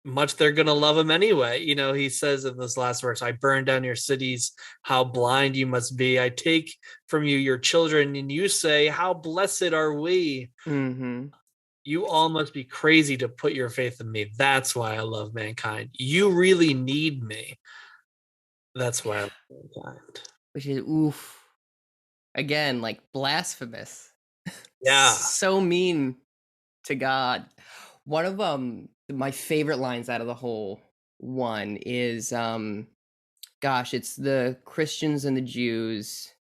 Speaker 2: much they're going to love him anyway. He says in this last verse, "I burn down your cities. How blind you must be. I take from you your children, and you say, how blessed are we."
Speaker 1: Mm-hmm.
Speaker 2: You all must be crazy to put your faith in me. That's why I love mankind. You really need me. That's why I love mankind.
Speaker 1: Which is oof. Again, like blasphemous.
Speaker 2: Yeah.
Speaker 1: So mean to God. One of my favorite lines out of the whole one is gosh, it's the Christians and the Jews.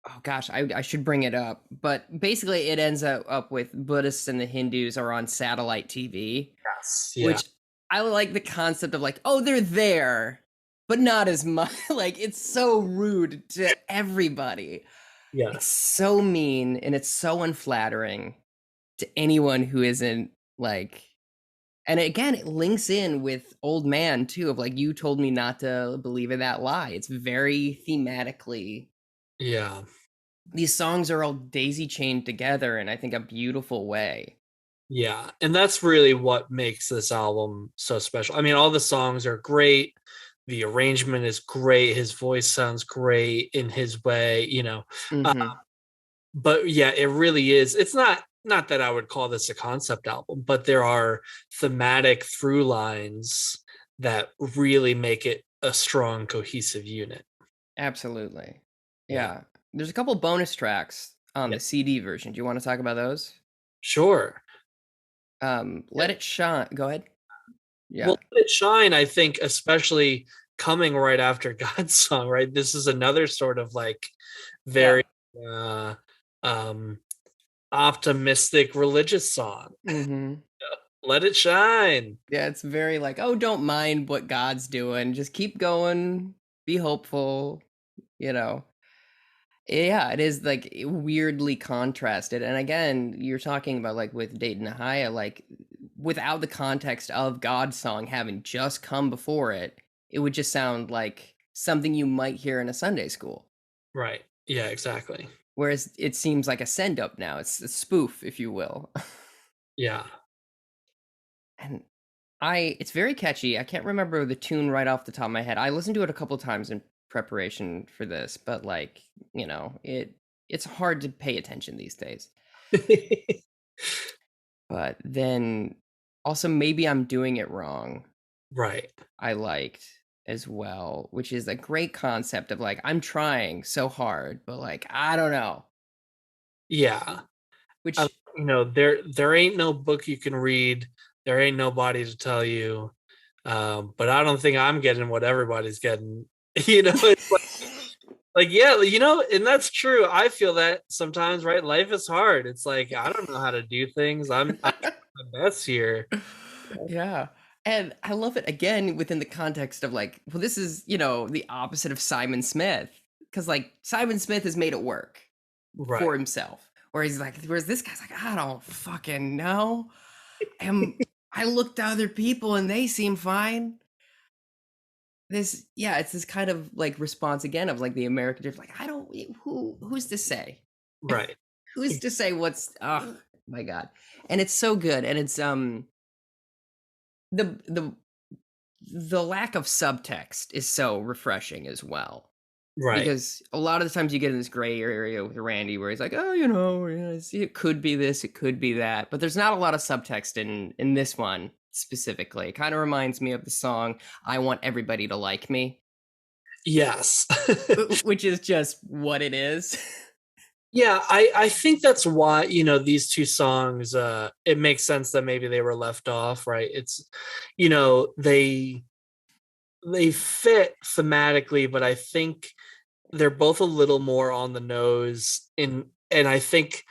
Speaker 1: Oh gosh, I should bring it up, but basically it ends up with Buddhists and the Hindus are on satellite TV,
Speaker 2: Yes. Yeah.
Speaker 1: which I like the concept of like, oh, they're there, but not as much. Like it's so rude to everybody.
Speaker 2: Yeah.
Speaker 1: It's so mean and it's so unflattering to anyone who isn't like. And again, it links in with Old Man too, of like, you told me not to believe in that lie. It's very thematically.
Speaker 2: Yeah.
Speaker 1: These songs are all daisy chained together in, I think, a beautiful way.
Speaker 2: Yeah. And that's really what makes this album so special. I mean, all the songs are great. the arrangement is great. His voice sounds great in his way, you know.
Speaker 1: Mm-hmm.
Speaker 2: But yeah, it really is. It's not that I would call this a concept album, but there are thematic through lines that really make it a strong, cohesive unit.
Speaker 1: Absolutely.
Speaker 2: Yeah.
Speaker 1: Yeah. There's a couple bonus tracks on
Speaker 2: Yeah.
Speaker 1: the CD version. Do you want to talk about those?
Speaker 2: Sure. Yeah.
Speaker 1: Let It Shine. Go ahead. Yeah.
Speaker 2: Well, Let It Shine, I think, especially coming right after God's song, right? This is another sort of like
Speaker 1: Yeah.
Speaker 2: very uh um optimistic religious song.
Speaker 1: Mm-hmm.
Speaker 2: Let it shine.
Speaker 1: Yeah, it's very like, oh, don't mind what God's doing. Just keep going. Be hopeful. You know. Yeah, it is like weirdly contrasted. And again, you're talking about like with Dayton Ohio, like without the context of God's song having just come before it, it would just sound like something you might hear in a Sunday school.
Speaker 2: Right. Yeah, exactly.
Speaker 1: Whereas it seems like a send up now. It's a spoof, if you will.
Speaker 2: Yeah.
Speaker 1: And it's very catchy. I can't remember the tune right off the top of my head. I listened to it a couple times in preparation for this, but like, it's hard to pay attention these days. But then also maybe I'm doing it wrong.
Speaker 2: Right.
Speaker 1: I liked as well, which is a great concept of like I'm trying so hard, but like I don't know.
Speaker 2: Yeah. Uh,
Speaker 1: Which
Speaker 2: there ain't no book you can read. There ain't nobody to tell you. But I don't think I'm getting what everybody's getting. It's like yeah, and that's true. I feel that sometimes, right? Life is hard. It's like I don't know how to do things. I'm trying my best here.
Speaker 1: yeah. And I love it again within the context of like, well, this is, the opposite of Simon Smith. Cause like Simon Smith has made it work
Speaker 2: Right.
Speaker 1: for himself. Whereas this guy's like, I don't fucking know. And I look to other people and they seem fine. It's this kind of like response again of like the American drift. Like, I don't who's to say?
Speaker 2: Right.
Speaker 1: Who's to say what's oh my god. And it's so good. And it's the the the lack of subtext is so refreshing as well.
Speaker 2: Right.
Speaker 1: Because a lot of the times you get in this gray area with Randy where he's like, oh, it could be this, it could be that. But there's not a lot of subtext in this one specifically. It kind of reminds me of the song I Want Everybody to Like Me,
Speaker 2: Yes.
Speaker 1: which is just what it is.
Speaker 2: Yeah, I think that's why, these two songs, it makes sense that maybe they were left off, right? It's, they fit thematically, but I think they're both a little more on the nose and I think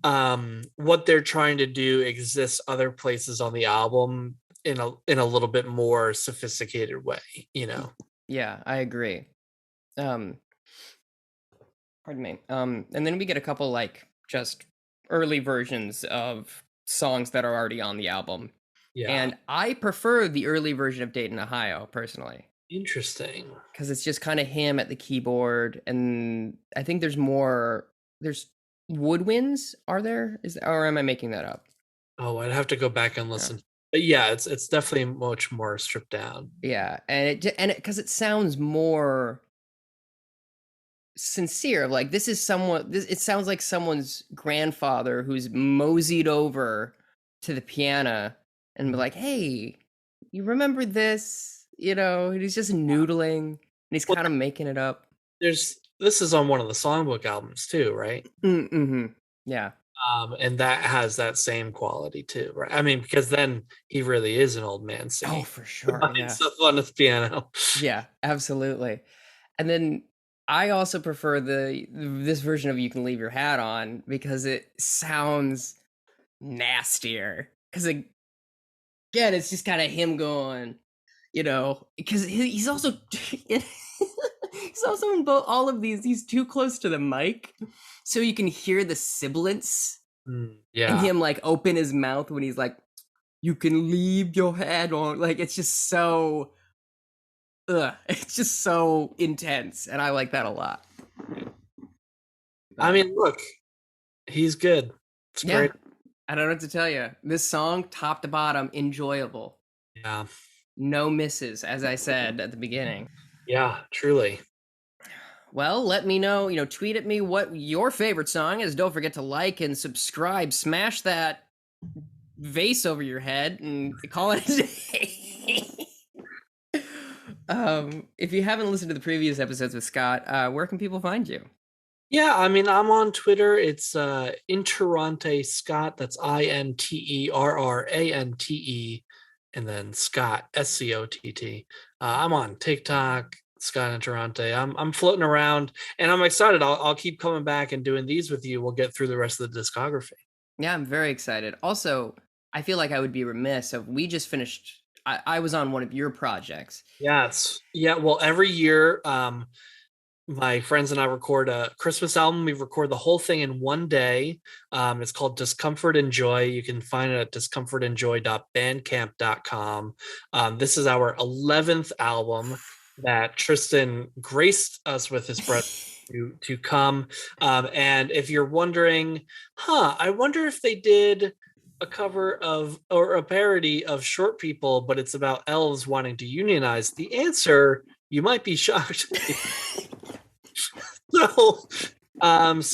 Speaker 2: what they're trying to do exists other places on the album in a little bit more sophisticated way.
Speaker 1: Yeah, I agree. Um, Pardon me. And then we get a couple like just early versions of songs that are already on the album.
Speaker 2: Yeah.
Speaker 1: And I prefer the early version of Dayton, Ohio, personally,
Speaker 2: Interesting.
Speaker 1: because it's just kind of him at the keyboard, and I think there's woodwinds. Are there? Or am I making that up?
Speaker 2: Oh, I'd have to go back and
Speaker 1: Yeah.
Speaker 2: listen. But yeah, it's definitely much more stripped down.
Speaker 1: Yeah, and because it sounds more sincere. Like this is someone. It sounds like someone's grandfather who's moseyed over to the piano and be
Speaker 2: Mhm.
Speaker 1: like, "Hey, you remember this?" And he's just noodling and he's
Speaker 2: Well,
Speaker 1: kind of making it up.
Speaker 2: this is on one of the songbook albums too, right?
Speaker 1: Mm-hmm. Yeah.
Speaker 2: And that has that same quality too, right? I mean, because then he really is an old man
Speaker 1: Oh,
Speaker 2: singing
Speaker 1: for sure.
Speaker 2: by
Speaker 1: Yeah.
Speaker 2: himself on his piano.
Speaker 1: Yeah. Absolutely. And then I also prefer this version of "You Can Leave Your Hat On" because it sounds nastier. Because again, it's just kind of him going, because he's also he's also in both all of these. He's too close to the mic, so you can hear the sibilance and
Speaker 2: Yeah.
Speaker 1: him like open his mouth when he's like, "You can leave your hat on." Like it's just so, it's just so intense, and I like that a lot.
Speaker 2: I
Speaker 1: But
Speaker 2: mean, look, he's good. It's
Speaker 1: yeah,
Speaker 2: great.
Speaker 1: I don't know what to tell you. This song, top to bottom, enjoyable.
Speaker 2: Yeah.
Speaker 1: No misses, as I said at the beginning.
Speaker 2: Yeah, truly.
Speaker 1: Well, let me know, tweet at me what your favorite song is. Don't forget to like and subscribe. Smash that vase over your head and call it a day. If you haven't listened to the previous episodes with Scott, where can people find you?
Speaker 2: Yeah, I mean, I'm on Twitter. It's Interrante Scott. That's Interrante, and then Scott, Scott. I'm on TikTok, Scott Interrante. I'm floating around, and I'm excited. I'll keep coming back and doing these with you. We'll get through the rest of the discography.
Speaker 1: Yeah, I'm very excited. Also, I feel like I would be remiss if we just finished. I was on one of your projects.
Speaker 2: Yes. Yeah. Well, every year, my friends and I record a Christmas album. We record the whole thing in one day. It's called Discomfort and Joy. You can find it at discomfortandjoy.bandcamp.com. This is our 11th album that Tristan graced us with his presence to come. And if you're wondering, I wonder if they did a cover of or a parody of Short People, but it's about elves wanting to unionize. The answer, you might be shocked. So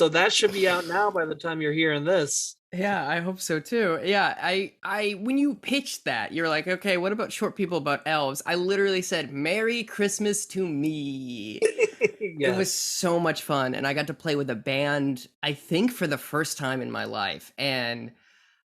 Speaker 2: that should be out now by the time you're hearing this.
Speaker 1: Yeah, I hope so too. Yeah, I when you pitched that, you're like, okay, what about Short People about elves? I literally said, "Merry Christmas to me."
Speaker 2: Yes.
Speaker 1: It was so much fun, and I got to play with a band, I think for the first time in my life, and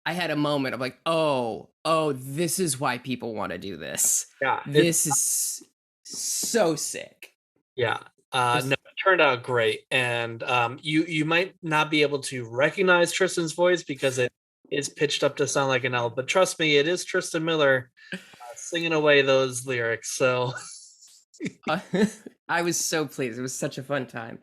Speaker 1: I had a moment of like, oh, this is why people want to do this.
Speaker 2: Yeah.
Speaker 1: This is so sick.
Speaker 2: Yeah. No, it turned out great. And you might not be able to recognize Tristan's voice because it is pitched up to sound like an elf, but trust me, it is Tristan Miller singing away those lyrics. So
Speaker 1: I was so pleased. It was such a fun time.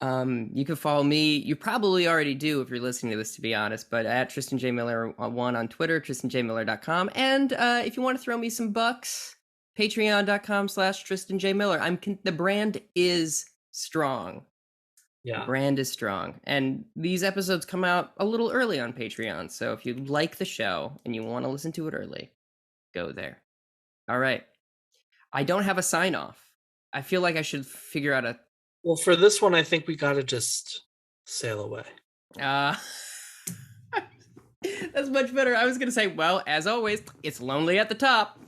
Speaker 1: You can follow me. You probably already do if you're listening to this, to be honest, but at Tristan J. Miller 1 on Twitter, tristanjmiller.com. And if you want to throw me some bucks, patreon.com/Tristan J. Miller. The brand is strong.
Speaker 2: yeah.
Speaker 1: The brand is strong. And these episodes come out a little early on Patreon. So if you like the show and you want to listen to it early, go there. All right. I don't have a sign off. I feel like I should figure out a.
Speaker 2: Well, for this one, I think we got to just sail away.
Speaker 1: That's much better. I was going to say, well, as always, it's lonely at the top.